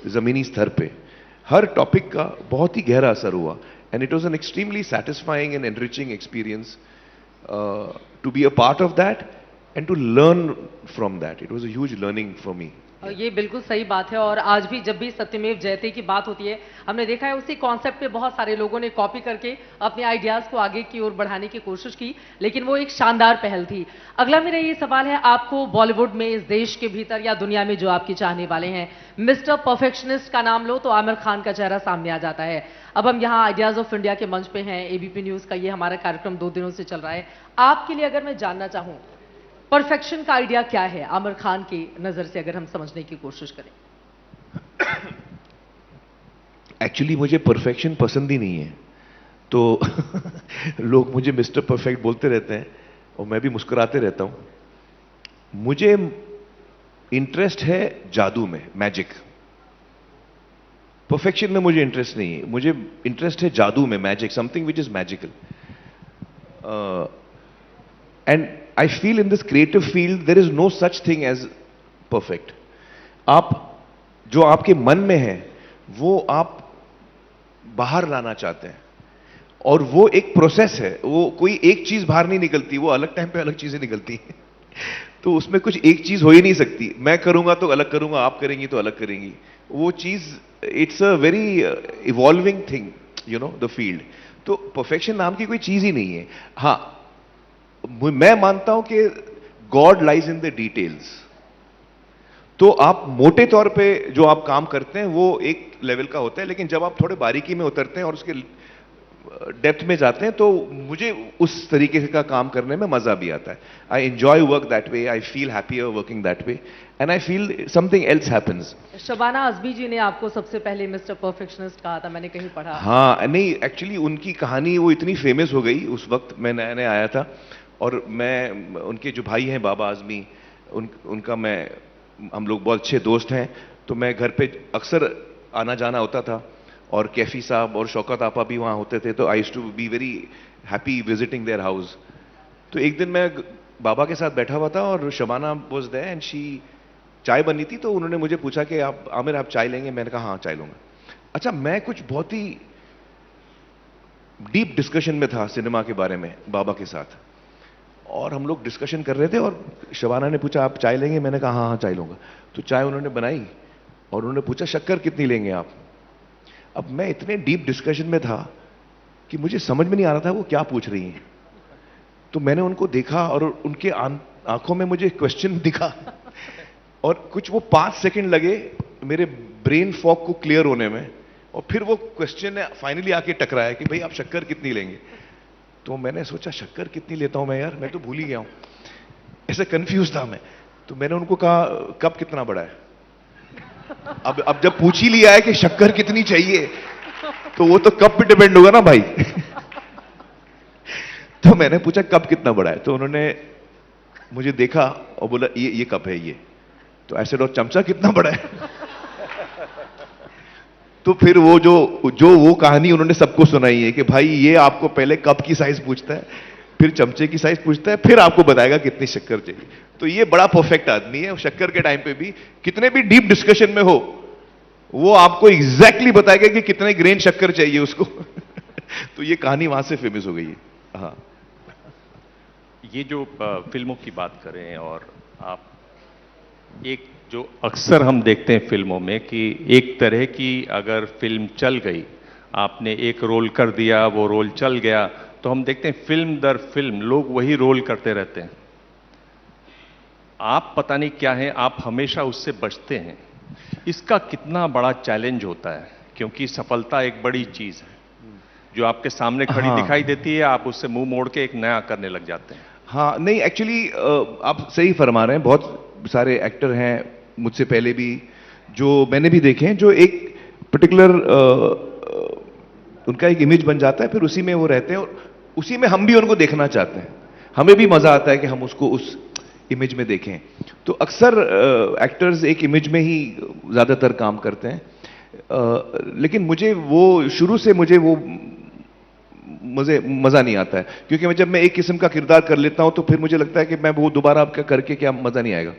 जमीनी स्तर पे, हर टॉपिक का बहुत ही गहरा असर हुआ. And it was an extremely satisfying and enriching experience to be a part of that and to learn from that. It was a huge learning for me. ये बिल्कुल सही बात है. और आज भी जब भी सत्यमेव जयते की बात होती है, हमने देखा है उसी कॉन्सेप्ट पे बहुत सारे लोगों ने कॉपी करके अपने आइडियाज को आगे की ओर बढ़ाने की कोशिश की, लेकिन वो एक शानदार पहल थी. अगला मेरा ये सवाल है, आपको बॉलीवुड में, इस देश के भीतर या दुनिया में जो आपकी चाहने वाले हैं, मिस्टर परफेक्शनिस्ट का नाम लो तो आमिर खान का चेहरा सामने आ जाता है. अब हम यहाँ आइडियाज ऑफ इंडिया के मंच पे हैं, एबीपी न्यूज का ये हमारा कार्यक्रम 2 दिनों से चल रहा है. आपके लिए अगर मैं जानना चाहूं, परफेक्शन का आइडिया क्या है आमिर खान की नजर से, अगर हम समझने की कोशिश करें? एक्चुअली मुझे परफेक्शन पसंद ही नहीं है, तो लोग मुझे मिस्टर परफेक्ट बोलते रहते हैं और मैं भी मुस्कुराते रहता हूं. मुझे इंटरेस्ट है जादू में, मैजिक. परफेक्शन में मुझे इंटरेस्ट नहीं है. मुझे इंटरेस्ट है जादू में, magic, something which is magical. And I feel in this creative field there is no such thing as perfect. आप जो आपके मन में है वो आप बाहर लाना चाहते हैं, और वो एक प्रोसेस है. वो कोई एक चीज बाहर नहीं निकलती, वो अलग टाइम पे अलग चीजें निकलती हैं. तो उसमें कुछ एक चीज हो ही नहीं सकती. मैं करूंगा तो अलग करूंगा, आप करेंगी तो अलग करेंगी. वो चीज, it's a very evolving thing, you know, the field. तो परफेक्शन नाम की कोई चीज ही नहीं है. हाँ, मैं मानता हूं कि God lies in the details. तो आप मोटे तौर पे जो आप काम करते हैं वो एक लेवल का होता है, लेकिन जब आप थोड़े बारीकी में उतरते हैं और उसके डेप्थ में जाते हैं तो मुझे उस तरीके का काम करने में मजा भी आता है. I enjoy work that way, I feel happier working that way, and I feel something else happens. Shabana Azmi ji ने आपको सबसे पहले मिस्टर परफेक्शनिस्ट कहा था, मैंने कहीं पढ़ा. हाँ, नहीं, एक्चुअली उनकी कहानी वो इतनी फेमस हो गई, उस वक्त मैं नया नया आया था, और मैं, उनके जो भाई हैं बाबा आजमी, उनका हम लोग बहुत अच्छे दोस्त हैं. तो मैं घर पे अक्सर आना जाना होता था, और कैफी साहब और शौकत आपा भी वहाँ होते थे, तो I used to be very happy visiting their house. तो एक दिन मैं बाबा के साथ बैठा हुआ था और Shabana was there and she, चाय बनी थी, तो उन्होंने मुझे पूछा कि आप आमिर आप चाय लेंगे? मैंने कहा हाँ चाय लूंगा. अच्छा, मैं कुछ बहुत ही डीप डिस्कशन में था सिनेमा के बारे में बाबा के साथ, और हम लोग डिस्कशन कर रहे थे और शबाना ने पूछा आप चाय लेंगे? मैंने कहा हाँ हाँ चाय लूंगा. तो चाय उन्होंने बनाई और उन्होंने पूछा शक्कर कितनी लेंगे आप? अब मैं इतने डीप डिस्कशन में था कि मुझे समझ में नहीं आ रहा था वो क्या पूछ रही हैं. तो मैंने उनको देखा और उनके आंखों में मुझे क्वेश्चन दिखा, और कुछ वो 5 सेकंड लगे मेरे ब्रेन फॉग को क्लियर होने में, और फिर वो क्वेश्चन फाइनली आके टकराया कि भाई आप शक्कर कितनी लेंगे? तो मैंने सोचा शक्कर कितनी लेता हूं मैं, यार मैं तो भूल ही गया हूं, ऐसे कंफ्यूज था मैं. तो मैंने उनको कहा कप कितना बड़ा है? अब जब पूछ ही लिया है कि शक्कर कितनी चाहिए, तो वो तो कप पे डिपेंड होगा ना भाई. तो मैंने पूछा कप कितना बड़ा है? तो उन्होंने मुझे देखा और बोला ये कप है ये. तो ऐसे, और चमचा कितना बड़ा है? तो फिर वो कहानी उन्होंने सबको सुनाई है कि भाई ये आपको पहले कप की साइज पूछता है, फिर चमचे की साइज पूछता है, फिर आपको बताएगा कितनी शक्कर चाहिए. तो ये बड़ा परफेक्ट आदमी है. शक्कर के टाइम पे भी कितने भी डीप डिस्कशन में हो, वो आपको एग्जैक्टली बताएगा कि कितने ग्रेन शक्कर चाहिए उसको. तो ये कहानी वहां से फेमस हो गई है. हाँ, ये जो फिल्मों की बात करें, और आप एक जो अक्सर हम देखते हैं फिल्मों में कि एक तरह की अगर फिल्म चल गई, आपने एक रोल कर दिया, वो रोल चल गया, तो हम देखते हैं फिल्म दर फिल्म लोग वही रोल करते रहते हैं। आप पता नहीं क्या है, आप हमेशा उससे बचते हैं। इसका कितना बड़ा चैलेंज होता है, क्योंकि सफलता एक बड़ी चीज है जो आपके सामने खड़ी हाँ। दिखाई देती है, आप उससे मुंह मोड़ के एक नया करने लग जाते हैं। हाँ, नहीं एक्चुअली आप सही फरमा रहे हैं। बहुत सारे एक्टर हैं मुझसे पहले भी, जो मैंने भी देखे हैं, जो एक पर्टिकुलर उनका एक इमेज बन जाता है, फिर उसी में वो रहते हैं और उसी में हम भी उनको देखना चाहते हैं। हमें भी मजा आता है कि हम उसको उस इमेज में देखें। तो अक्सर एक्टर्स एक इमेज में ही ज्यादातर काम करते हैं। लेकिन मुझे वो शुरू से मुझे वो मजा नहीं आता है, क्योंकि जब मैं एक किस्म का किरदार कर लेता हूं तो फिर मुझे लगता है कि मैं वो दोबारा आपका करके क्या मजा नहीं आएगा।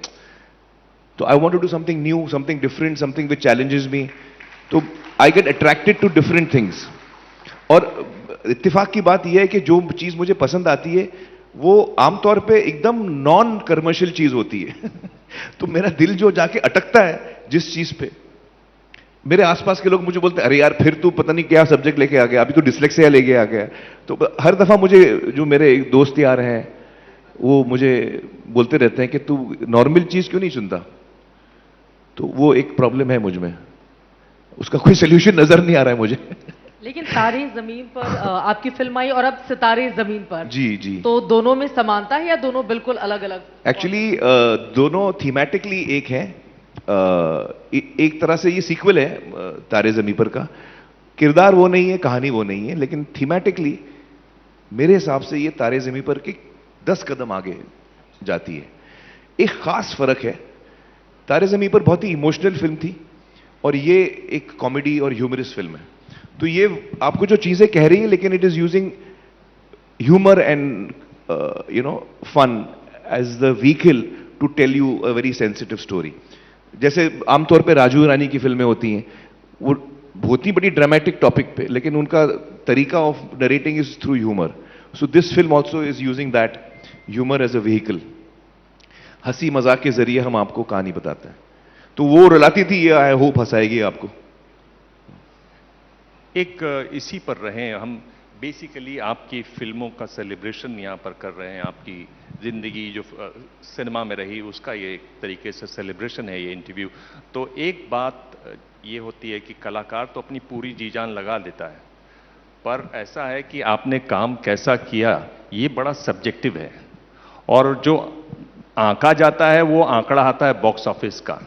तो I want to do something new, something different, something which challenges me. तो I get attracted to different things. और इत्तेफाक की बात यह है कि जो चीज मुझे पसंद आती है वो आमतौर पे एकदम नॉन कमर्शियल चीज होती है। तो मेरा दिल जो जाके अटकता है जिस चीज पे, मेरे आसपास के लोग मुझे बोलते हैं, अरे यार फिर तू पता नहीं क्या सब्जेक्ट लेके आ गया, अभी तो डिस्लेक्सिया लेके आ गया। तो हर दफा मुझे जो मेरे दोस्त यार हैं वो मुझे बोलते रहते हैं कि तू नॉर्मल चीज क्यों नहीं चुनता। तो वो एक प्रॉब्लम है मुझ में, उसका कोई सोल्यूशन नजर नहीं आ रहा है मुझे। लेकिन तारे जमीन पर आपकी फिल्म आई और अब सितारे जमीन पर, जी जी। तो दोनों में समानता है या दोनों बिल्कुल अलग अलग? एक्चुअली दोनों थीमेटिकली एक है। एक तरह से ये सीक्वल है तारे जमीन पर का। किरदार वो नहीं है, कहानी वो नहीं है, लेकिन थीमेटिकली मेरे हिसाब से ये तारे जमीन पर के 10 कदम आगे जाती है। एक खास फर्क है, तारे जमीन पर बहुत ही इमोशनल फिल्म थी और ये एक कॉमेडी और ह्यूमरस फिल्म है। तो ये आपको जो चीजें कह रही है, लेकिन it is using humour and fun as the vehicle to tell you a very sensitive story. जैसे आमतौर पे राजू रानी की फिल्में होती हैं, वो बहुत ही बड़ी ड्रामेटिक टॉपिक पे, लेकिन उनका तरीका of narrating is through humour. So this film also is using that humour as a vehicle. हंसी मजाक के जरिए हम आपको कहानी बताते हैं। तो वो रुलाती थी, ये आई होप हंसाएगी आपको। एक इसी पर रहें हम, बेसिकली आपकी फिल्मों का सेलिब्रेशन यहाँ पर कर रहे हैं। आपकी जिंदगी जो सिनेमा में रही उसका ये एक तरीके से सेलिब्रेशन है ये इंटरव्यू। तो एक बात ये होती है कि कलाकार तो अपनी पूरी जी जान लगा देता है, पर ऐसा है कि आपने काम कैसा किया ये बड़ा सब्जेक्टिव है, और जो आंका जाता है वो आंकड़ा आता है बॉक्स ऑफिस का।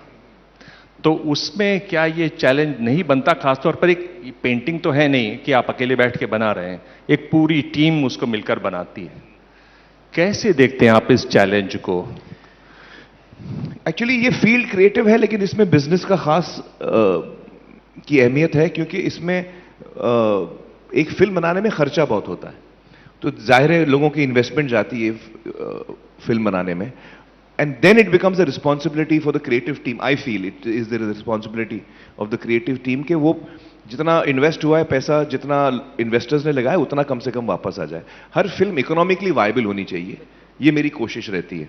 तो उसमें क्या ये चैलेंज नहीं बनता, खासतौर पर एक पेंटिंग तो है नहीं कि आप अकेले बैठ के बना रहे हैं, एक पूरी टीम उसको मिलकर बनाती है। कैसे देखते हैं आप इस चैलेंज को? एक्चुअली ये फील्ड क्रिएटिव है, लेकिन इसमें बिजनेस का खास की अहमियत है, क्योंकि इसमें एक फिल्म बनाने में खर्चा बहुत होता है। तो जाहिर है लोगों की इन्वेस्टमेंट जाती है फिल्म बनाने में, and then it becomes a responsibility for the creative team. I feel it is the responsibility of the creative team कि वो जितना इन्वेस्ट हुआ है पैसा, जितना इन्वेस्टर्स ने लगाया उतना कम से कम वापस आ जाए। हर फिल्म इकोनॉमिकली वायबल होनी चाहिए, ये मेरी कोशिश रहती है।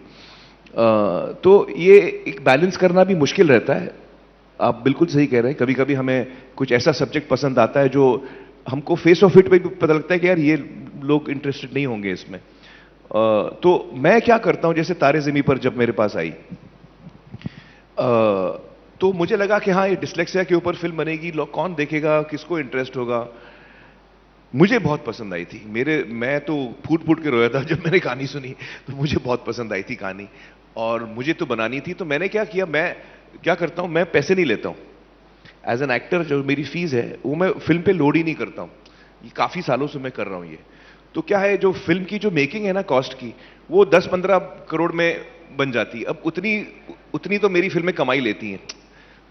तो ये एक बैलेंस करना भी मुश्किल रहता है। आप बिल्कुल सही कह रहे हैं, कभी कभी हमें कुछ ऐसा सब्जेक्ट पसंद आता है जो हमको फेस ऑफ इट पे भी पता लगता है कि यार ये लोग इंटरेस्टेड नहीं होंगे इसमें। तो मैं क्या करता हूं, जैसे तारे ज़मीं पर जब मेरे पास आई तो मुझे लगा कि हाँ ये डिस्लेक्सिया के ऊपर फिल्म बनेगी, लोग कौन देखेगा, किसको इंटरेस्ट होगा। मुझे बहुत पसंद आई थी। मैं तो फूट फूट के रोया था जब मैंने कहानी सुनी, तो मुझे बहुत पसंद आई थी कहानी और मुझे तो बनानी थी। तो मैंने क्या किया, मैं क्या करता हूं, मैं पैसे नहीं लेता हूं एज एन एक्टर। जो मेरी फीस है वो मैं फिल्म पे लोड ही नहीं करता हूं। ये काफी सालों से मैं कर रहा हूं ये। तो क्या है, जो फिल्म की जो मेकिंग है ना कॉस्ट की, वो 10-15 करोड़ में बन जाती है। अब उतनी तो मेरी फिल्में कमाई लेती हैं,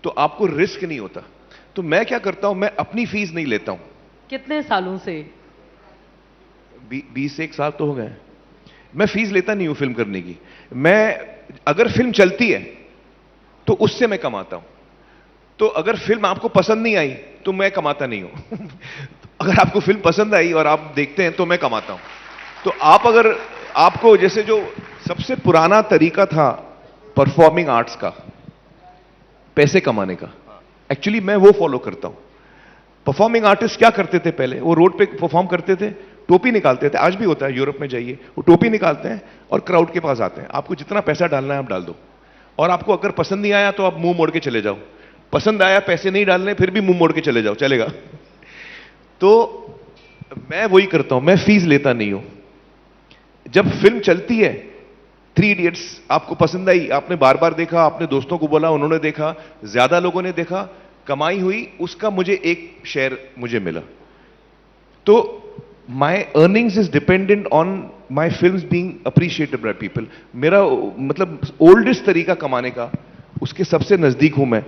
तो आपको रिस्क नहीं होता। तो मैं क्या करता हूं, मैं अपनी फीस नहीं लेता हूं। कितने सालों से? 20 साल तो हो गए। मैं फीस लेता नहीं हूं फिल्म करने की। मैं अगर फिल्म चलती है तो उससे मैं कमाता हूं। तो अगर फिल्म आपको पसंद नहीं आई तो मैं कमाता नहीं हूं। अगर आपको फिल्म पसंद आई और आप देखते हैं तो मैं कमाता हूं। तो आप अगर आपको, जैसे जो सबसे पुराना तरीका था परफॉर्मिंग आर्ट्स का, पैसे कमाने का। एक्चुअली मैं वो फॉलो करता हूं। परफॉर्मिंग आर्टिस्ट क्या करते थे पहले? वो रोड पे परफॉर्म करते थे, टोपी निकालते थे, आज भी होता है, यूरोप में जाइए, वो टोपी निकालते हैं और क्राउड के पास आते हैं, आपको जितना पैसा डालना है आप डाल दो, और आपको अगर पसंद नहीं आया तो आप मुंह मोड़ के चले जाओ, पसंद आया पैसे नहीं डालने फिर भी मुंह मोड़ के चले जाओ, चलेगा। तो मैं वही करता हूं, मैं फीस लेता नहीं हूं। जब फिल्म चलती है, 3 इडियट्स आपको पसंद आई, आपने बार बार देखा, आपने दोस्तों को बोला, उन्होंने देखा, ज्यादा लोगों ने देखा, कमाई हुई, उसका मुझे एक शेयर मुझे मिला। तो my earnings is dependent on my film being appreciated by people. मेरा मतलब ओल्डेस्ट तरीका कमाने का, उसके सबसे नजदीक हूं मैं।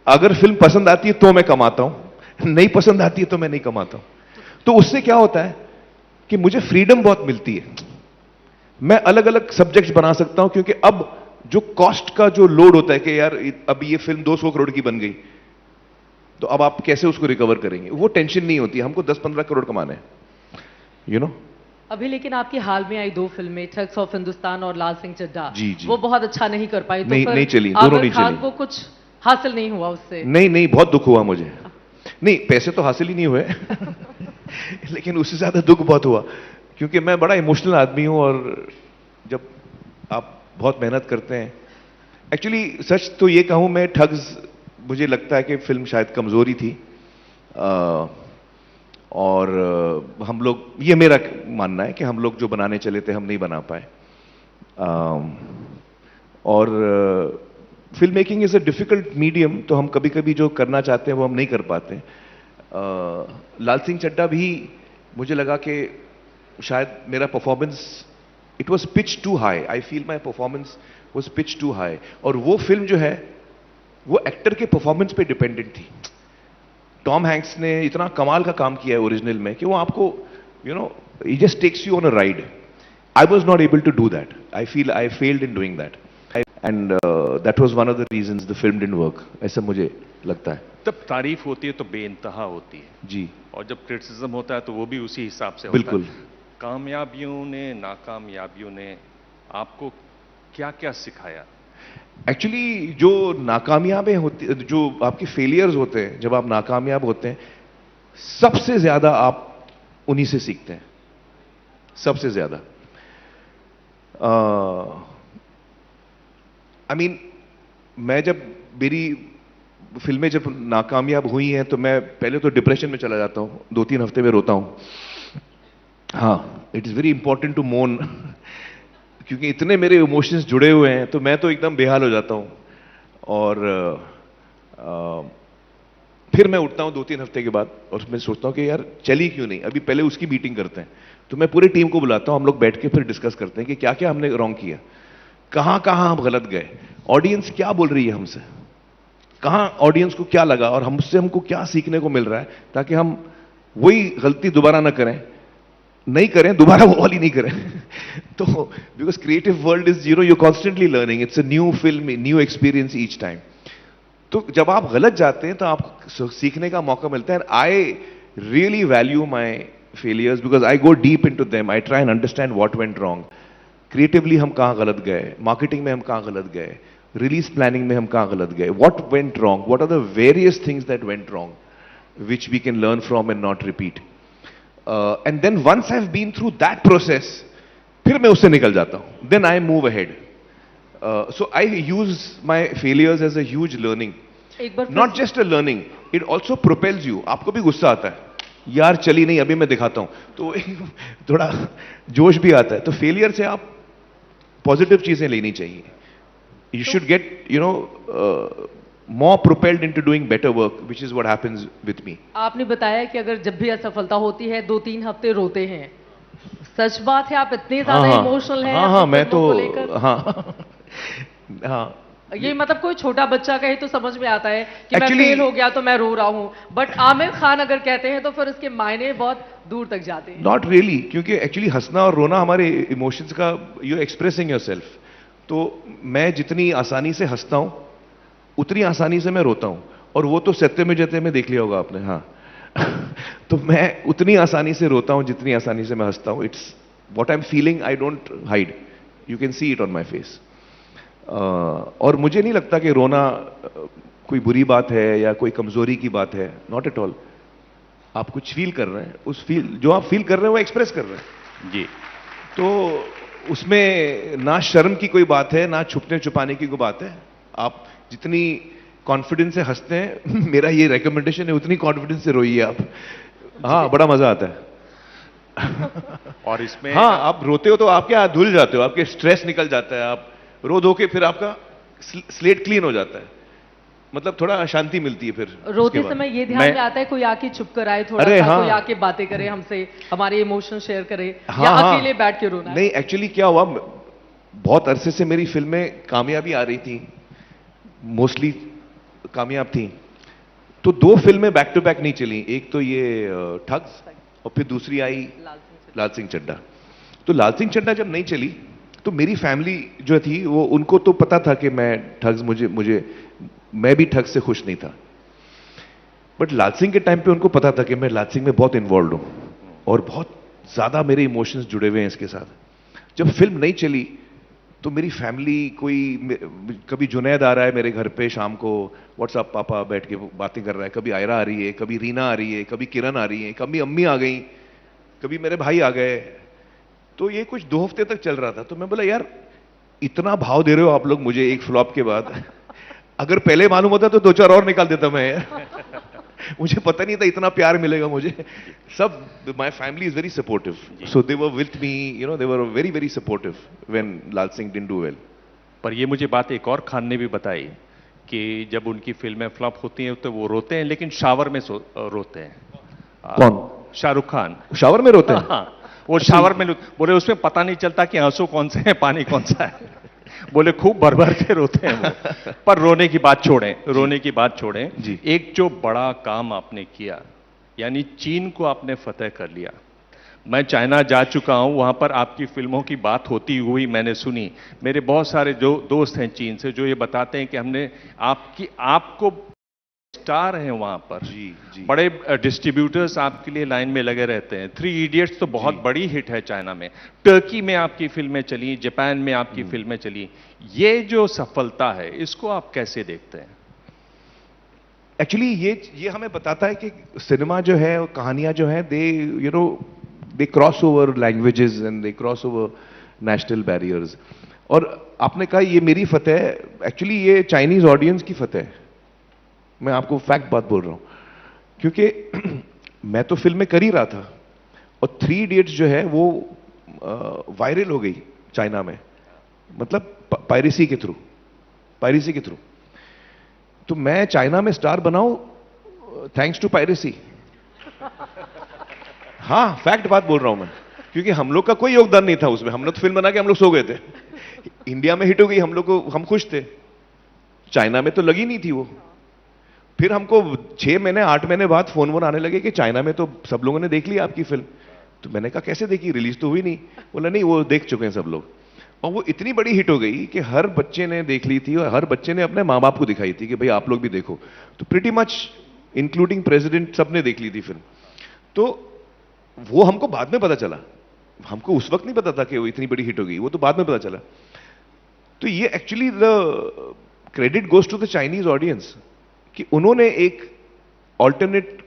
अगर फिल्म पसंद आती है तो मैं कमाता हूं, नहीं पसंद आती है तो मैं नहीं कमाता हूं। तो उससे क्या होता है कि मुझे फ्रीडम बहुत मिलती है, मैं अलग अलग सब्जेक्ट्स बना सकता हूं, क्योंकि अब जो कॉस्ट का जो लोड होता है कि यार अब ये फिल्म 200 करोड़ की बन गई, तो अब आप कैसे उसको रिकवर करेंगे, वो टेंशन नहीं होती। हमको 10-15 करोड़ कमाने हैं, यू नो। अभी लेकिन आपकी हाल में आई 2 फिल्में, ठग्स ऑफ हिंदुस्तान और लाल सिंह चड्ढा, जी। वो बहुत अच्छा नहीं कर पाई, तो नहीं, फिर नहीं चली, दोनों नहीं खान चली। को कुछ हासिल नहीं हुआ उससे? नहीं, बहुत दुख हुआ मुझे। नहीं, पैसे तो हासिल ही नहीं हुए लेकिन उससे ज्यादा दुख बहुत हुआ, क्योंकि मैं बड़ा इमोशनल आदमी हूं, और जब आप बहुत मेहनत करते हैं, एक्चुअली सच तो ये कहूं मैं, ठग्स मुझे लगता है कि फिल्म शायद कमजोरी थी, और हम लोग, ये मेरा मानना है कि हम लोग जो बनाने चले थे हम नहीं बना पाए, और film making is a difficult medium, तो हम कभी कभी जो करना चाहते हैं वो हम नहीं कर पाते। लाल सिंह चड्ढा भी मुझे लगा कि शायद मेरा performance, it was pitch too high, I feel my performance was pitch too high, और वो फिल्म जो है वो एक्टर के परफॉर्मेंस पे डिपेंडेंट थी। टॉम हैंक्स ने इतना कमाल का काम किया है ओरिजिनल में कि वो आपको, you know, he just takes you on a ride. I was not able to do that, I feel I failed in doing that, and that was one of the reasons the film didn't work, ऐसा मुझे लगता है। तब तारीफ होती है तो बेइंतहा होती है जी, और जब क्रिटिसिज्म होता है तो वो भी उसी हिसाब से होता बिल्कुल। है। कामयाबियों ने, नाकामयाबियों ने आपको क्या क्या सिखाया? एक्चुअली जो नाकामयाबें होती, जो आपकी फेलियर्स होते हैं, जब आप नाकामयाब होते हैं, सबसे ज्यादा आप उन्हीं से सीखते हैं, सबसे ज्यादा। आई मीन, मैं जब मेरी फिल्में जब नाकामयाब हुई हैं तो मैं पहले तो डिप्रेशन में चला जाता हूं, 2-3 हफ्ते में रोता हूं। हाँ, it is very important to mourn क्योंकि इतने मेरे इमोशंस जुड़े हुए हैं, तो मैं तो एकदम बेहाल हो जाता हूं, और फिर मैं उठता हूं 2-3 हफ्ते के बाद, और मैं सोचता हूं कि यार चली क्यों नहीं, अभी पहले उसकी मीटिंग करते हैं। तो मैं पूरी टीम को बुलाता हूं, हम लोग बैठ के फिर डिस्कस करते हैं कि क्या क्या हमने रॉन्ग किया, कहां कहां हम गलत गए, ऑडियंस क्या बोल रही है हमसे, कहां ऑडियंस को क्या लगा, और हमको क्या सीखने को मिल रहा है, ताकि हम वही गलती दोबारा ना करें, दोबारा वो वाली नहीं करें। तो because creative world is zero, you constantly learning, it's a new film, new experience each time. तो जब आप गलत जाते हैं तो आपको सीखने का मौका मिलता है। I really value my failures because I go deep into them, I try and understand what went wrong. Creatively हम कहां गलत गए, मार्केटिंग में हम कहां गलत गए, रिलीज प्लानिंग में हम कहां गलत गए, what went wrong, what are the various things that went wrong which we can learn from and not repeat. And then once I have been through that process, फिर मैं उससे निकल जाता हूं, then I move ahead. So I use my failures as a huge learning, not just a learning, it also propels you. आपको भी गुस्सा आता है, यार चली नहीं, अभी मैं दिखाता हूं, तो थोड़ा जोश भी आता है। तो फेलियर से आप पॉजिटिव चीजें लेनी चाहिए। You should get, you know, more propelled into doing better work, which is what happens with me. आपने बताया कि अगर जब भी असफलता होती है 2-3 हफ्ते रोते हैं, सच बात है? आप इतने ज्यादा इमोशनल हैं? हाँ, मैं तो, हाँ, ये मतलब कोई छोटा बच्चा कहे तो समझ में आता है कि मैं फेल हो गया तो मैं रो रहा हूं, बट आमिर खान अगर कहते हैं तो फिर उसके मायने बहुत दूर तक जाते हैं। नॉट रियली, क्योंकि एक्चुअली हंसना और रोना हमारे इमोशंस का, यू एक्सप्रेसिंग योरसेल्फ। तो मैं जितनी आसानी से हंसता हूं उतनी आसानी से मैं रोता हूं, और वो तो सत्य में जते में देख लिया होगा आपने। हाँ तो मैं उतनी आसानी से रोता हूं जितनी आसानी से मैं हंसता हूं। It's what I am feeling, I don't hide, you can see it on my face. और मुझे नहीं लगता कि रोना कोई बुरी बात है या कोई कमजोरी की बात है, नॉट एट ऑल। आप कुछ फील कर रहे हैं, उस फील जो आप फील कर रहे हैं वो एक्सप्रेस कर रहे हैं जी। तो उसमें ना शर्म की कोई बात है, ना छुपने छुपाने की कोई बात है। आप जितनी कॉन्फिडेंस से हंसते हैं मेरा ये रिकमेंडेशन है, उतनी कॉन्फिडेंस से रोइए आप। हाँ, बड़ा मजा आता है। और इसमें हाँ, आप रोते हो तो आप क्या धुल जाते हो, आपके स्ट्रेस निकल जाता है, आप रो धो के फिर आपका स्लेट क्लीन हो जाता है, मतलब थोड़ा शांति मिलती है फिर रोते उसके बाद। समय ये ध्यान में आता है कोई आके चुप कर आए थोड़ा अरे सा, हाँ। कोई आके बातें करे हमसे, हमारे इमोशन शेयर करे, हाँ, या हाँ। अकेले बैठ के रोना है? नहीं, एक्चुअली क्या हुआ, बहुत अरसे से मेरी फिल्में कामयाबी आ रही थी, मोस्टली कामयाब थी, तो 2 फिल्में बैक टू बैक नहीं चली। एक तो ये ठग्स, और फिर दूसरी आई लाल सिंह चड्ढा। तो लाल सिंह चड्ढा जब नहीं चली तो मेरी फैमिली जो थी वो, उनको तो पता था कि मैं ठग्स, मैं भी ठग्स से खुश नहीं था, बट लाल सिंह के टाइम पे उनको पता था कि मैं लाल सिंह में बहुत इन्वॉल्व हूं और बहुत ज्यादा मेरे इमोशंस जुड़े हुए हैं इसके साथ। जब फिल्म नहीं चली तो मेरी फैमिली, कभी जुनैद आ रहा है मेरे घर पे शाम को, व्हाट्सअप पापा बैठ के बातें कर रहा है, कभी आयरा आ रही है, कभी रीना आ रही है, कभी किरण आ रही है, कभी अम्मी आ गई, कभी मेरे भाई आ गए। तो ये कुछ 2 हफ्ते तक चल रहा था। तो मैं बोला यार, इतना भाव दे रहे हो आप लोग मुझे एक फ्लॉप के बाद, अगर पहले मालूम होता तो 2-4 और निकाल देता मैं यार। मुझे पता नहीं था इतना प्यार मिलेगा मुझे। सब, my family is very supportive, so they were with me, you know, they were very very supportive when Lal Singh didn't do well. पर ये मुझे बात एक और खान ने भी बताई कि जब उनकी फिल्में फ्लॉप होती हैं तो वो रोते हैं, लेकिन शावर में रोते हैं। कौन? शाहरुख खान शावर में रोते हैं? हाँ, वो शावर में बोले उसमें पता नहीं चलता कि आंसू कौन से हैं, पानी कौन सा है। बोले खूब भर भर के रोते हैं वो। पर रोने की बात छोड़ें, रोने की बात छोड़ें जी। एक जो बड़ा काम आपने किया, यानी चीन को आपने फतेह कर लिया। मैं चाइना जा चुका हूं, वहां पर आपकी फिल्मों की बात होती हुई मैंने सुनी। मेरे बहुत सारे जो दोस्त हैं चीन से, जो ये बताते हैं कि हमने आपको स्टार हैं वहां पर, जी जी। बड़े डिस्ट्रीब्यूटर्स आपके लिए लाइन में लगे रहते हैं। 3 इडियट्स तो बहुत बड़ी हिट है चाइना में, टर्की में आपकी फिल्में चली, जापान में आपकी फिल्में चली। ये जो सफलता है, इसको आप कैसे देखते हैं? एक्चुअली ये हमें बताता है कि सिनेमा जो है, कहानियां जो है, they cross over languages and they cross over national barriers. और आपने कहा ये मेरी फतेह, एक्चुअली ये चाइनीज ऑडियंस की फतेह है। मैं आपको फैक्ट बात बोल रहा हूं, क्योंकि मैं तो फिल्म में कर ही रहा था, और 3 इडियट्स जो है वो वायरल हो गई चाइना में, मतलब पायरेसी के थ्रू। तो मैं चाइना में स्टार बनाऊं थैंक्स टू पायरेसी। हाँ, फैक्ट बात बोल रहा हूं मैं, क्योंकि हम लोग का कोई योगदान नहीं था उसमें। हम लोग तो फिल्म बना के हम लोग सो गए थे। इंडिया में हिट हो गई, हम लोग को, हम खुश थे। चाइना में तो लगी नहीं थी वो। फिर हमको 6 महीने 8 महीने बाद फोन आने लगे कि चाइना में तो सब लोगों ने देख ली आपकी फिल्म। तो मैंने कहा कैसे देखी, रिलीज तो हुई नहीं। बोला नहीं, वो देख चुके हैं सब लोग। और वो इतनी बड़ी हिट हो गई कि हर बच्चे ने देख ली थी, और हर बच्चे ने अपने माँ बाप को दिखाई थी कि भाई आप लोग भी देखो। तो प्रीटी मच इंक्लूडिंग प्रेसिडेंट सबने देख ली थी फिल्म। तो वो हमको बाद में पता चला, हमको उस वक्त नहीं पता था कि वो इतनी बड़ी हिट हो गई, वो तो बाद में पता चला। तो ये actually the credit goes to the Chinese audience कि उन्होंने एक ऑल्टरनेट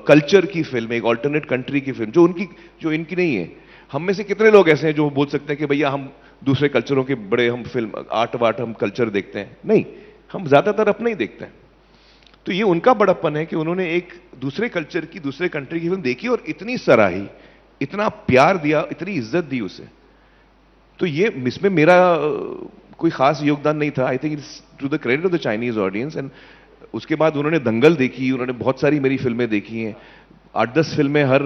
कल्चर की फिल्म, एक ऑल्टरनेट कंट्री की फिल्म, जो इनकी नहीं है। हम में से कितने लोग ऐसे हैं जो बोल सकते हैं कि भैया हम दूसरे कल्चरों के बड़े, हम फिल्म आर्ट वाट हम कल्चर देखते हैं? नहीं, हम ज्यादातर अपना ही देखते हैं। तो ये उनका बड़प्पन है कि उन्होंने एक दूसरे कल्चर की, दूसरे कंट्री की फिल्म देखी और इतनी सराही, इतना प्यार दिया, इतनी इज्जत दी उसे। तो ये इसमें मेरा कोई खास योगदान नहीं था। I think it's to the credit of the Chinese audience. And उसके बाद उन्होंने दंगल देखी, उन्होंने बहुत सारी मेरी फिल्में देखी हैं, 8-10 फिल्में हर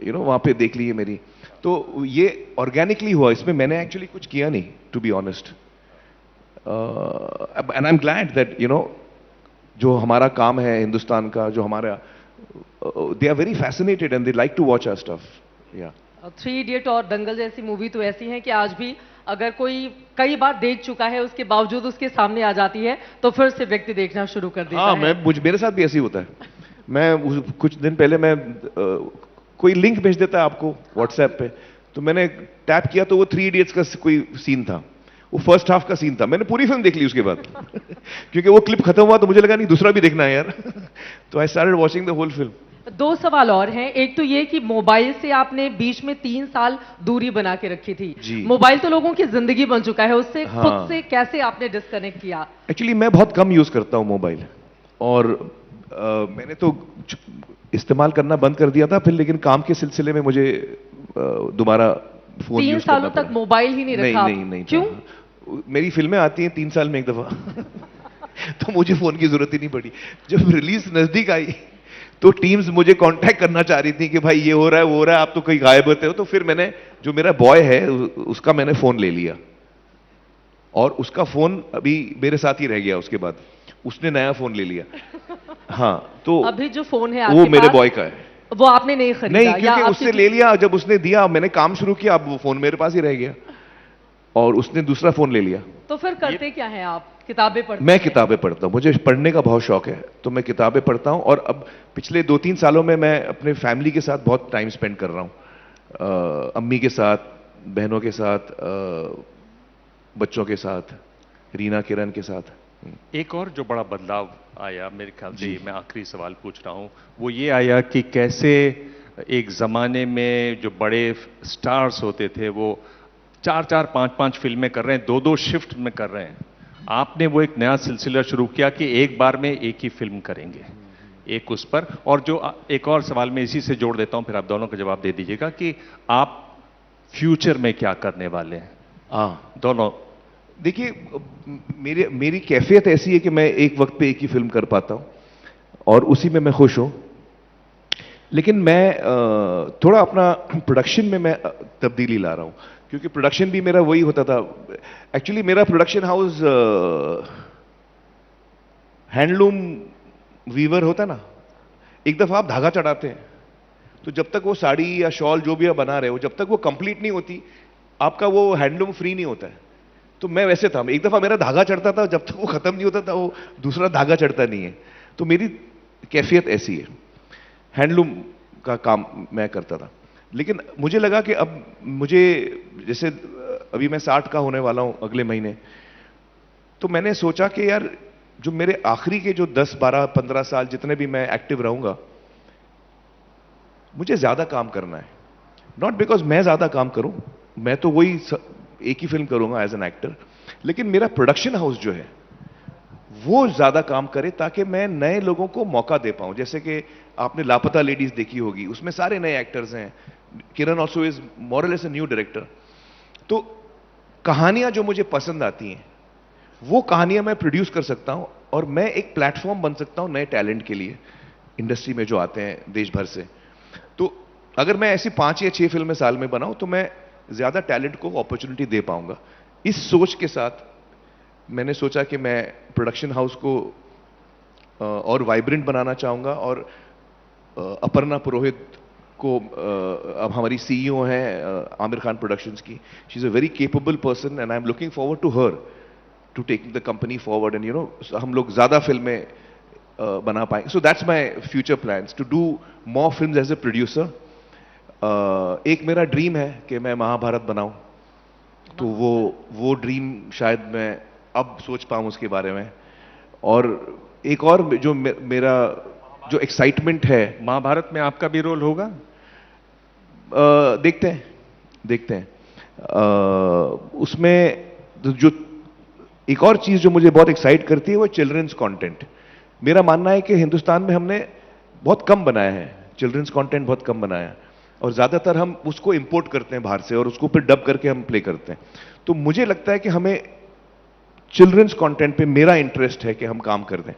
वहां पे देख ली है मेरी। तो ये ऑर्गेनिकली हुआ, इसमें मैंने एक्चुअली कुछ किया नहीं, to be honest. And I am glad that जो हमारा काम है हिंदुस्तान का, जो हमारा, they are very fascinated and they like to watch our stuff. या 3 इडियट और दंगल जैसी मूवी तो ऐसी हैं कि आज भी अगर कोई कई बार देख चुका है, उसके बावजूद उसके सामने आ जाती है तो फिर से व्यक्ति देखना शुरू कर देता है। मेरे साथ भी ऐसे ही होता है। कुछ दिन पहले मैं कोई लिंक भेज देता है आपको व्हाट्सएप पे, तो मैंने टैप किया तो वो 3 इडियट्स का कोई सीन था। वो फर्स्ट हाफ का सीन था, मैंने पूरी फिल्म देख ली उसके बाद क्योंकि वो क्लिप खत्म हुआ तो मुझे लगा नहीं दूसरा भी देखना है यार तो I started watching the whole film. 2 सवाल और हैं। एक तो ये कि मोबाइल से आपने बीच में 3 साल दूरी बना के रखी थी। जी। मोबाइल तो लोगों की जिंदगी बन चुका है, उससे हाँ। खुद से कैसे आपने डिस्कनेक्ट किया? एक्चुअली मैं बहुत कम यूज करता हूं मोबाइल, और मैंने तो इस्तेमाल करना बंद कर दिया था फिर, लेकिन काम के सिलसिले में मुझे दोबारा फोन 3 यूज करना सालों तक पड़ा। मोबाइल ही नहीं रखा? नहीं क्यों? मेरी फिल्में आती हैं 3 साल में एक दफा तो मुझे फोन की जरूरत ही नहीं पड़ी। जब रिलीज नजदीक आई तो टीम्स मुझे कांटेक्ट करना चाह रही थी कि भाई ये हो रहा है वो हो रहा है, आप तो कहीं गायब होते हो। तो फिर मैंने, जो मेरा बॉय है उसका मैंने फोन ले लिया, और उसका फोन अभी मेरे साथ ही रह गया। उसके बाद उसने नया फोन ले लिया। हाँ, तो अभी जो फोन है वो आपके मेरे पास, बॉय का है। वो आपने नहीं खरीदा? नहीं, या क्योंकि आपकी उससे ले लिया, जब उसने दिया मैंने काम शुरू किया, अब वो फोन मेरे पास ही रह गया और उसने दूसरा फोन ले लिया। तो फिर करते क्या हैं आप? किताबें पढ़ते मैं हैं? किताबें पढ़ता हूँ, मुझे पढ़ने का बहुत शौक है, तो मैं किताबें पढ़ता हूँ। और अब पिछले 2-3 सालों में मैं अपने फैमिली के साथ बहुत टाइम स्पेंड कर रहा हूँ, अम्मी के साथ, बहनों के साथ, बच्चों के साथ, रीना किरण के साथ। एक और जो बड़ा बदलाव आया मेरे ख्याल से, मैं आखिरी सवाल पूछ रहा हूँ, वो ये आया कि कैसे एक ज़माने में जो बड़े स्टार्स होते थे वो 4-4, 5-5 फिल्में कर रहे हैं, 2-2 शिफ्ट में कर रहे हैं। आपने वो एक नया सिलसिला शुरू किया कि एक बार में एक ही फिल्म करेंगे, एक उस पर। और जो एक और सवाल मैं इसी से जोड़ देता हूँ, फिर आप दोनों का जवाब दे दीजिएगा कि आप फ्यूचर में क्या करने वाले हैं। हाँ, दोनों। देखिए, मेरी कैफियत ऐसी है कि मैं एक वक्त पे एक ही फिल्म कर पाता हूं और उसी में मैं खुश हूं। लेकिन मैं थोड़ा अपना प्रोडक्शन में मैं तब्दीली ला रहा हूं, क्योंकि प्रोडक्शन भी मेरा वही होता था। एक्चुअली मेरा प्रोडक्शन हाउस हैंडलूम वीवर होता ना, एक दफा आप धागा चढ़ाते हैं तो जब तक वो साड़ी या शॉल जो भी आप बना रहे हो, जब तक वो कंप्लीट नहीं होती आपका वो हैंडलूम फ्री नहीं होता है। तो मैं वैसे था, एक दफा मेरा धागा चढ़ता था, जब तक वो खत्म नहीं होता था वो दूसरा धागा चढ़ता नहीं है। तो मेरी कैफियत ऐसी है, हैंडलूम का काम मैं करता था। लेकिन मुझे लगा कि अब मुझे, जैसे अभी मैं 60 का होने वाला हूं अगले महीने, तो मैंने सोचा कि यार जो मेरे आखिरी के जो 10, 12, 15 साल जितने भी मैं एक्टिव रहूंगा, मुझे ज्यादा काम करना है। नॉट बिकॉज मैं ज्यादा काम करूं, मैं तो वही एक ही फिल्म करूंगा एज एन एक्टर, लेकिन मेरा प्रोडक्शन हाउस जो है वो ज्यादा काम करे ताकि मैं नए लोगों को मौका दे पाऊं। जैसे कि आपने लापता लेडीज देखी होगी, उसमें सारे नए एक्टर्स हैं। Kiran also is more less a new director. तो कहानियां जो मुझे पसंद आती हैं वो कहानियां मैं प्रोड्यूस कर सकता हूं, और मैं एक प्लेटफॉर्म बन सकता हूं नए टैलेंट के लिए इंडस्ट्री में जो आते हैं देश भर से। तो अगर मैं ऐसी 5 या 6 फिल्में साल में बनाऊं तो मैं ज्यादा टैलेंट को अपॉर्चुनिटी दे पाऊंगा। इस सोच के साथ मैंने सोचा कि मैं प्रोडक्शन हाउस को और वाइब्रेंट बनाना चाहूंगा। और अपर्णा पुरोहित को, अब हमारी सीईओ हैं आमिर खान प्रोडक्शंस की, she is a very capable person and I am looking forward to her to taking the company forward, and you know हम लोग ज्यादा फिल्में बना पाएंगे। So that's my future plans, to do more films as a producer. एक मेरा dream है कि मैं महाभारत बनाऊं, तो वो ड्रीम शायद मैं अब सोच पाऊं उसके बारे में। और एक और जो मेरा जो एक्साइटमेंट है, महाभारत में आपका भी रोल होगा? देखते हैं। उसमें जो एक और चीज जो मुझे बहुत एक्साइट करती है वो चिल्ड्रंस कंटेंट। मेरा मानना है कि हिंदुस्तान में हमने बहुत कम बनाया है चिल्ड्रंस कंटेंट, बहुत कम बनाया है, और ज्यादातर हम उसको इंपोर्ट करते हैं बाहर से और उसको फिर डब करके हम प्ले करते हैं। तो मुझे लगता है कि हमें चिल्ड्रंस कंटेंट पे मेरा इंटरेस्ट है कि हम काम कर दें,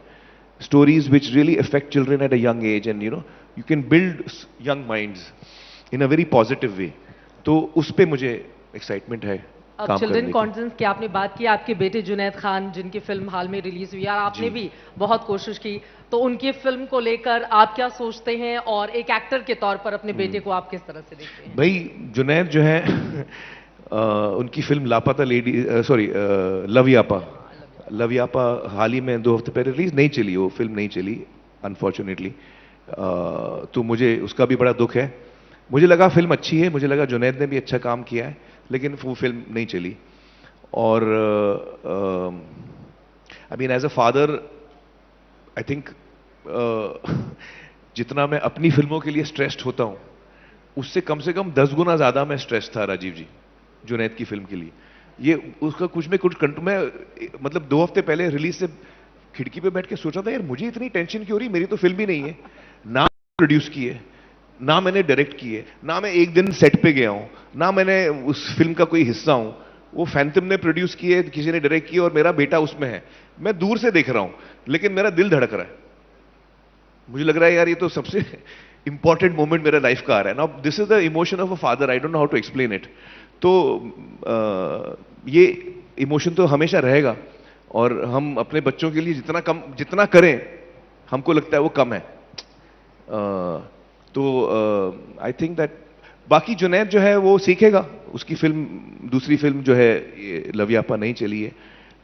stories which really affect children at a young age, and you no you can build young minds in a very positive way. तो उस पे मुझे एक्साइटमेंट है। अब चिल्ड्रन कॉन्टेंट की आपने बात की, आपके बेटे जुनैद खान जिनकी फिल्म हाल में रिलीज हुई, और आपने भी बहुत कोशिश की, तो उनकी फिल्म को लेकर आप क्या सोचते हैं और एक एक्टर के तौर पर अपने बेटे को आप किस तरह से देखते हैं? भाई जुनैद जो है उनकी फिल्म लापता लेडी, सॉरी लवयापा हाल ही में 2 हफ्ते पहले रिलीज नहीं चली, वो फिल्म नहीं चली अनफॉर्चुनेटली। तो मुझे उसका भी बड़ा दुख है। मुझे लगा फिल्म अच्छी है, मुझे लगा जुनैद ने भी अच्छा काम किया है, लेकिन वो फिल्म नहीं चली। और I mean as a father I think जितना मैं अपनी फिल्मों के लिए स्ट्रेस्ड होता हूं, उससे कम से कम 10 गुना ज्यादा मैं स्ट्रेस था राजीव जी जुनैद की फिल्म के लिए। ये उसका कुछ मैं मतलब 2 हफ्ते पहले रिलीज से खिड़की पे बैठ के सोचा था, यार मुझे इतनी टेंशन क्यों हो रही, मेरी तो फिल्म ही नहीं है, ना प्रोड्यूस की है, ना मैंने डायरेक्ट की है, ना मैं एक दिन सेट पे गया हूं, ना मैंने उस फिल्म का कोई हिस्सा हूं। वो फैंटम ने प्रोड्यूस की है, किसी ने डायरेक्ट की है और मेरा बेटा उसमें है। मैं दूर से देख रहा हूं लेकिन मेरा दिल धड़क रहा है। मुझे लग रहा है यार ये तो सबसे इंपॉर्टेंट मोमेंट मेरे लाइफ का आ रहा है। Now this is the emotion of a father, I don't know how to explain it. तो ये इमोशन तो हमेशा रहेगा और हम अपने बच्चों के लिए जितना करें हमको लगता है वो कम है। तो आई थिंक दैट बाकी जुनैद जो है वो सीखेगा, उसकी फिल्म दूसरी फिल्म जो है ये लवियापा नहीं चली है,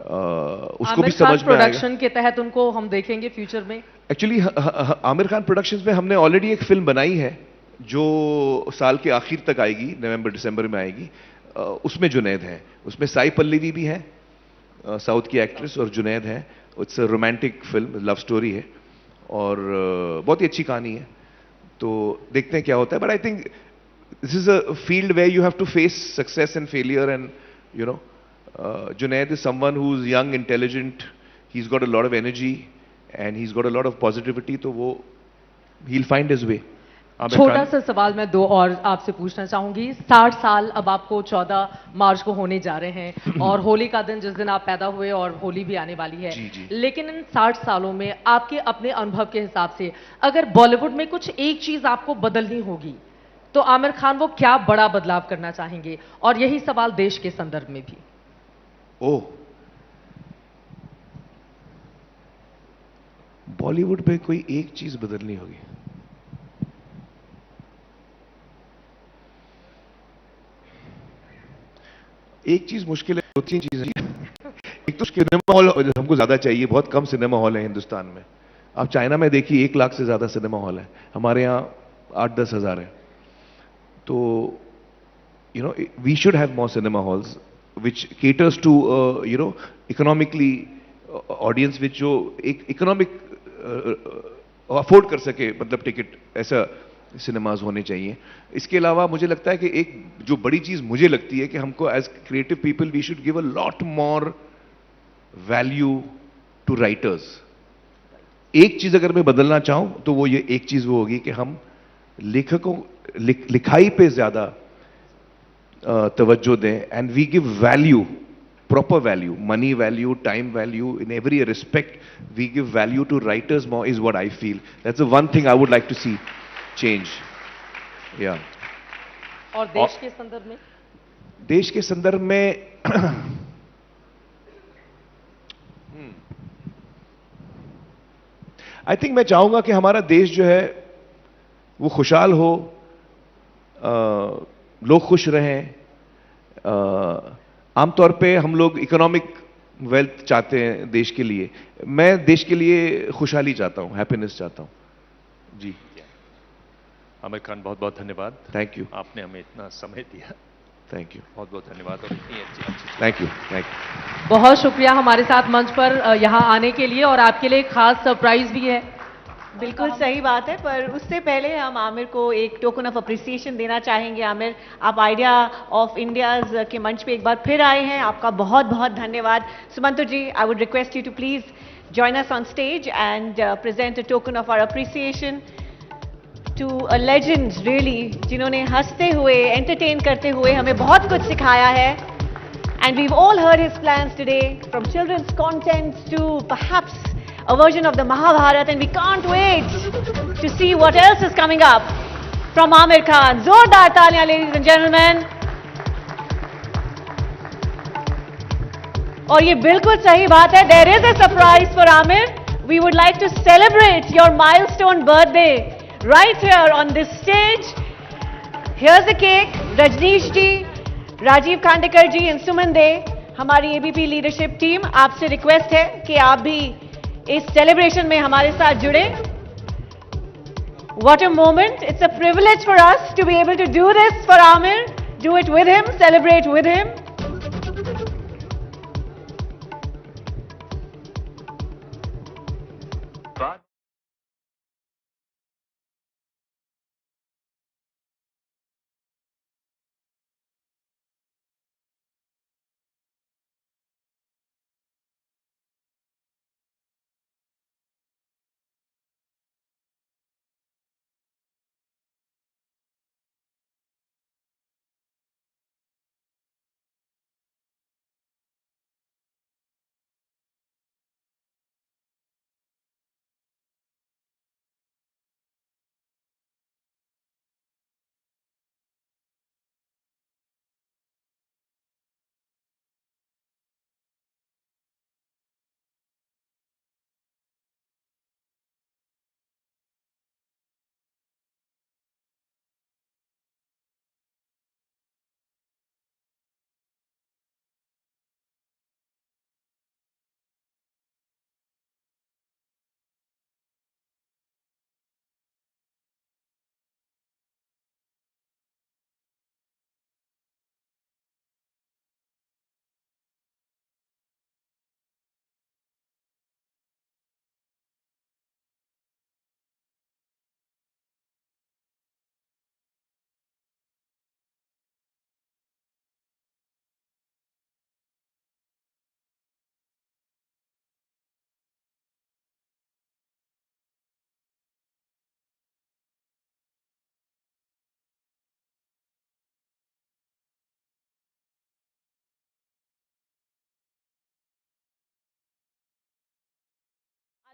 उसको भी समझ में आएगा। प्रोडक्शन के तहत उनको हम देखेंगे फ्यूचर में। एक्चुअली आमिर खान प्रोडक्शंस में हमने ऑलरेडी एक फिल्म बनाई है जो साल के आखिर तक आएगी, नवंबर दिसंबर में आएगी। उसमें जुनैद है, उसमें साई पल्लवी भी है, साउथ की एक्ट्रेस, और जुनैद है। It's a romantic film, love story है और बहुत ही अच्छी कहानी है। तो देखते हैं क्या होता है। But I think this is a field where you have to face success and failure and you know Junaid is someone who's young, intelligent, he's got a lot of energy and he's got a lot of positivity, तो वो he'll find his way। छोटा सा सवाल मैं 2 और आपसे पूछना चाहूंगी। 60 साल अब आपको 14 मार्च को होने जा रहे हैं और होली का दिन जिस दिन आप पैदा हुए और होली भी आने वाली है। जी। लेकिन इन 60 सालों में आपके अपने अनुभव के हिसाब से अगर बॉलीवुड में कुछ एक चीज आपको बदलनी होगी तो आमिर खान वो क्या बड़ा बदलाव करना चाहेंगे? और यही सवाल देश के संदर्भ में भी। ओह, बॉलीवुड पे कोई एक चीज बदलनी होगी। एक चीज मुश्किल है, 2-3 चीजें। एक तो सिनेमा हॉल हमको ज्यादा चाहिए, बहुत कम सिनेमा हॉल है हिंदुस्तान में। आप चाइना में देखिए 1 लाख से ज्यादा सिनेमा हॉल है, हमारे यहाँ 8-10 हजार है। तो you know we should have more cinema halls which caters to you know economically audience which जो एक इकोनॉमिक अफोर्ड कर सके, मतलब टिकट, ऐसा सिनेमाज होने चाहिए। इसके अलावा मुझे लगता है कि एक जो बड़ी चीज मुझे लगती है कि हमको as creative people we should give a lot more value to writers. एक चीज अगर मैं बदलना चाहूं तो वो ये एक चीज वो होगी कि हम लेखकों लिखाई पे ज्यादा तवज्जो दें and we give value, proper value, money value, time value, in every respect we give value to writers more is what I feel. That's the one thing I would like to see change. Yeah. और देश के संदर्भ में? देश के संदर्भ में I think मैं चाहूंगा कि हमारा देश जो है वो खुशहाल हो, लोग खुश रहें। आमतौर पे हम लोग इकोनॉमिक वेल्थ चाहते हैं देश के लिए, मैं देश के लिए खुशहाली चाहता हूं, हैप्पीनेस चाहता हूं। जी आमिर खान, बहुत बहुत धन्यवाद। थैंक यू, आपने हमें इतना समय दिया। थैंक यू, बहुत बहुत धन्यवाद और इतनी अच्छी थैंक यू। बहुत शुक्रिया हमारे साथ मंच पर यहाँ आने के लिए, और आपके लिए खास सरप्राइज भी है। बिल्कुल सही बात है, पर उससे पहले हम आमिर को एक टोकन ऑफ अप्रिसिएशन देना चाहेंगे। आमिर, आप आइडिया ऑफ इंडियाज के मंच पे एक बार फिर आए हैं, आपका बहुत बहुत धन्यवाद। Sumanto ji, I would request you to please join us on stage and present a token of our appreciation to a legend really, जिन्होंने हंसते हुए, एंटरटेन करते हुए हमें बहुत कुछ सिखाया है। And we've all heard his plans today, from children's content to perhaps a version of the Mahabharata, and we can't wait to see what else is coming up from Aamir Khan. Zordar taaliyan, ladies and gentlemen. और ये बिल्कुल सही बात है, there is a surprise for Aamir. We would like to celebrate your milestone birthday right here on this stage. Here's the cake. Rajneesh ji, Rajiv Khandekar ji and Suman De, हमारी ABP leadership team, आपसे request है कि आप भी इस celebration में हमारे साथ जुड़े। What a moment! It's a privilege for us to be able to do this for Aamir. Do it with him, celebrate with him.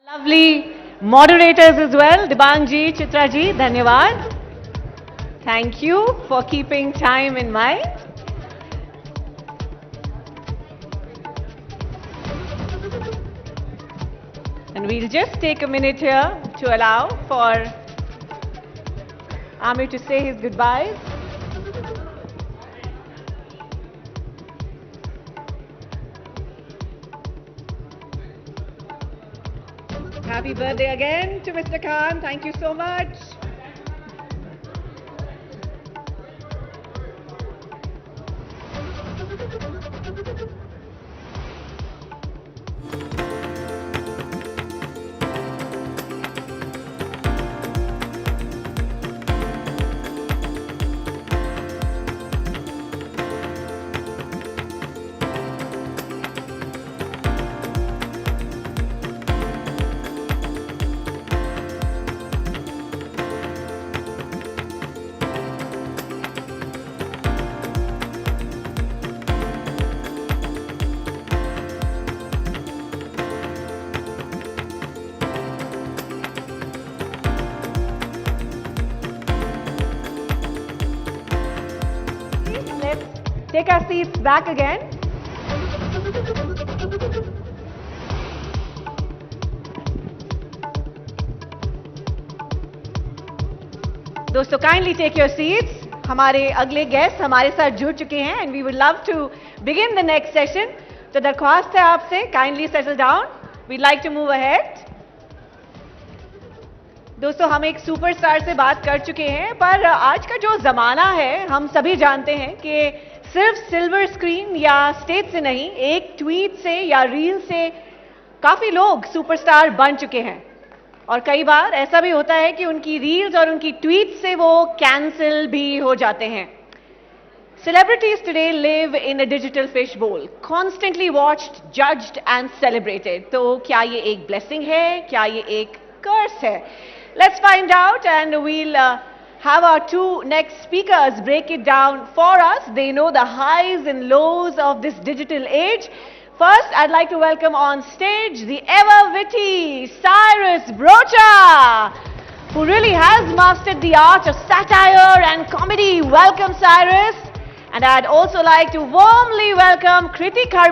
Lovely moderators as well, Dibang ji, Chitra ji, dhanyawad. Thank you for keeping time in mind. And we'll just take a minute here to allow for Amir to say his goodbyes. Happy birthday again to Mr. Khan. Thank you so much. Let's take our seats back again. दोस्तों kindly take your seats. हमारे अगले guest हमारे साथ जुड़ चुके हैं and we would love to begin the next session. तो दरख्वास्त है आपसे, kindly settle down. We'd like to move ahead. दोस्तों हम एक सुपरस्टार से बात कर चुके हैं, पर आज का जो जमाना है हम सभी जानते हैं कि सिर्फ सिल्वर स्क्रीन या स्टेज से नहीं, एक ट्वीट से या रील से काफी लोग सुपरस्टार बन चुके हैं. और कई बार ऐसा भी होता है कि उनकी रील्स और उनकी ट्वीट्स से वो कैंसिल भी हो जाते हैं. Celebrities today live in a digital fishbowl, constantly watched, judged and celebrated. तो क्या ये एक blessing है, क्या ये एक curse है? Let's find out and we'll have our two next speakers break it down for us. They know the highs and lows of this digital age. First, I'd like to welcome on stage the ever-witty Cyrus Brocha, who really has mastered the art of satire and comedy. Welcome, Cyrus. And I'd also like to warmly welcome Kriti Kharba.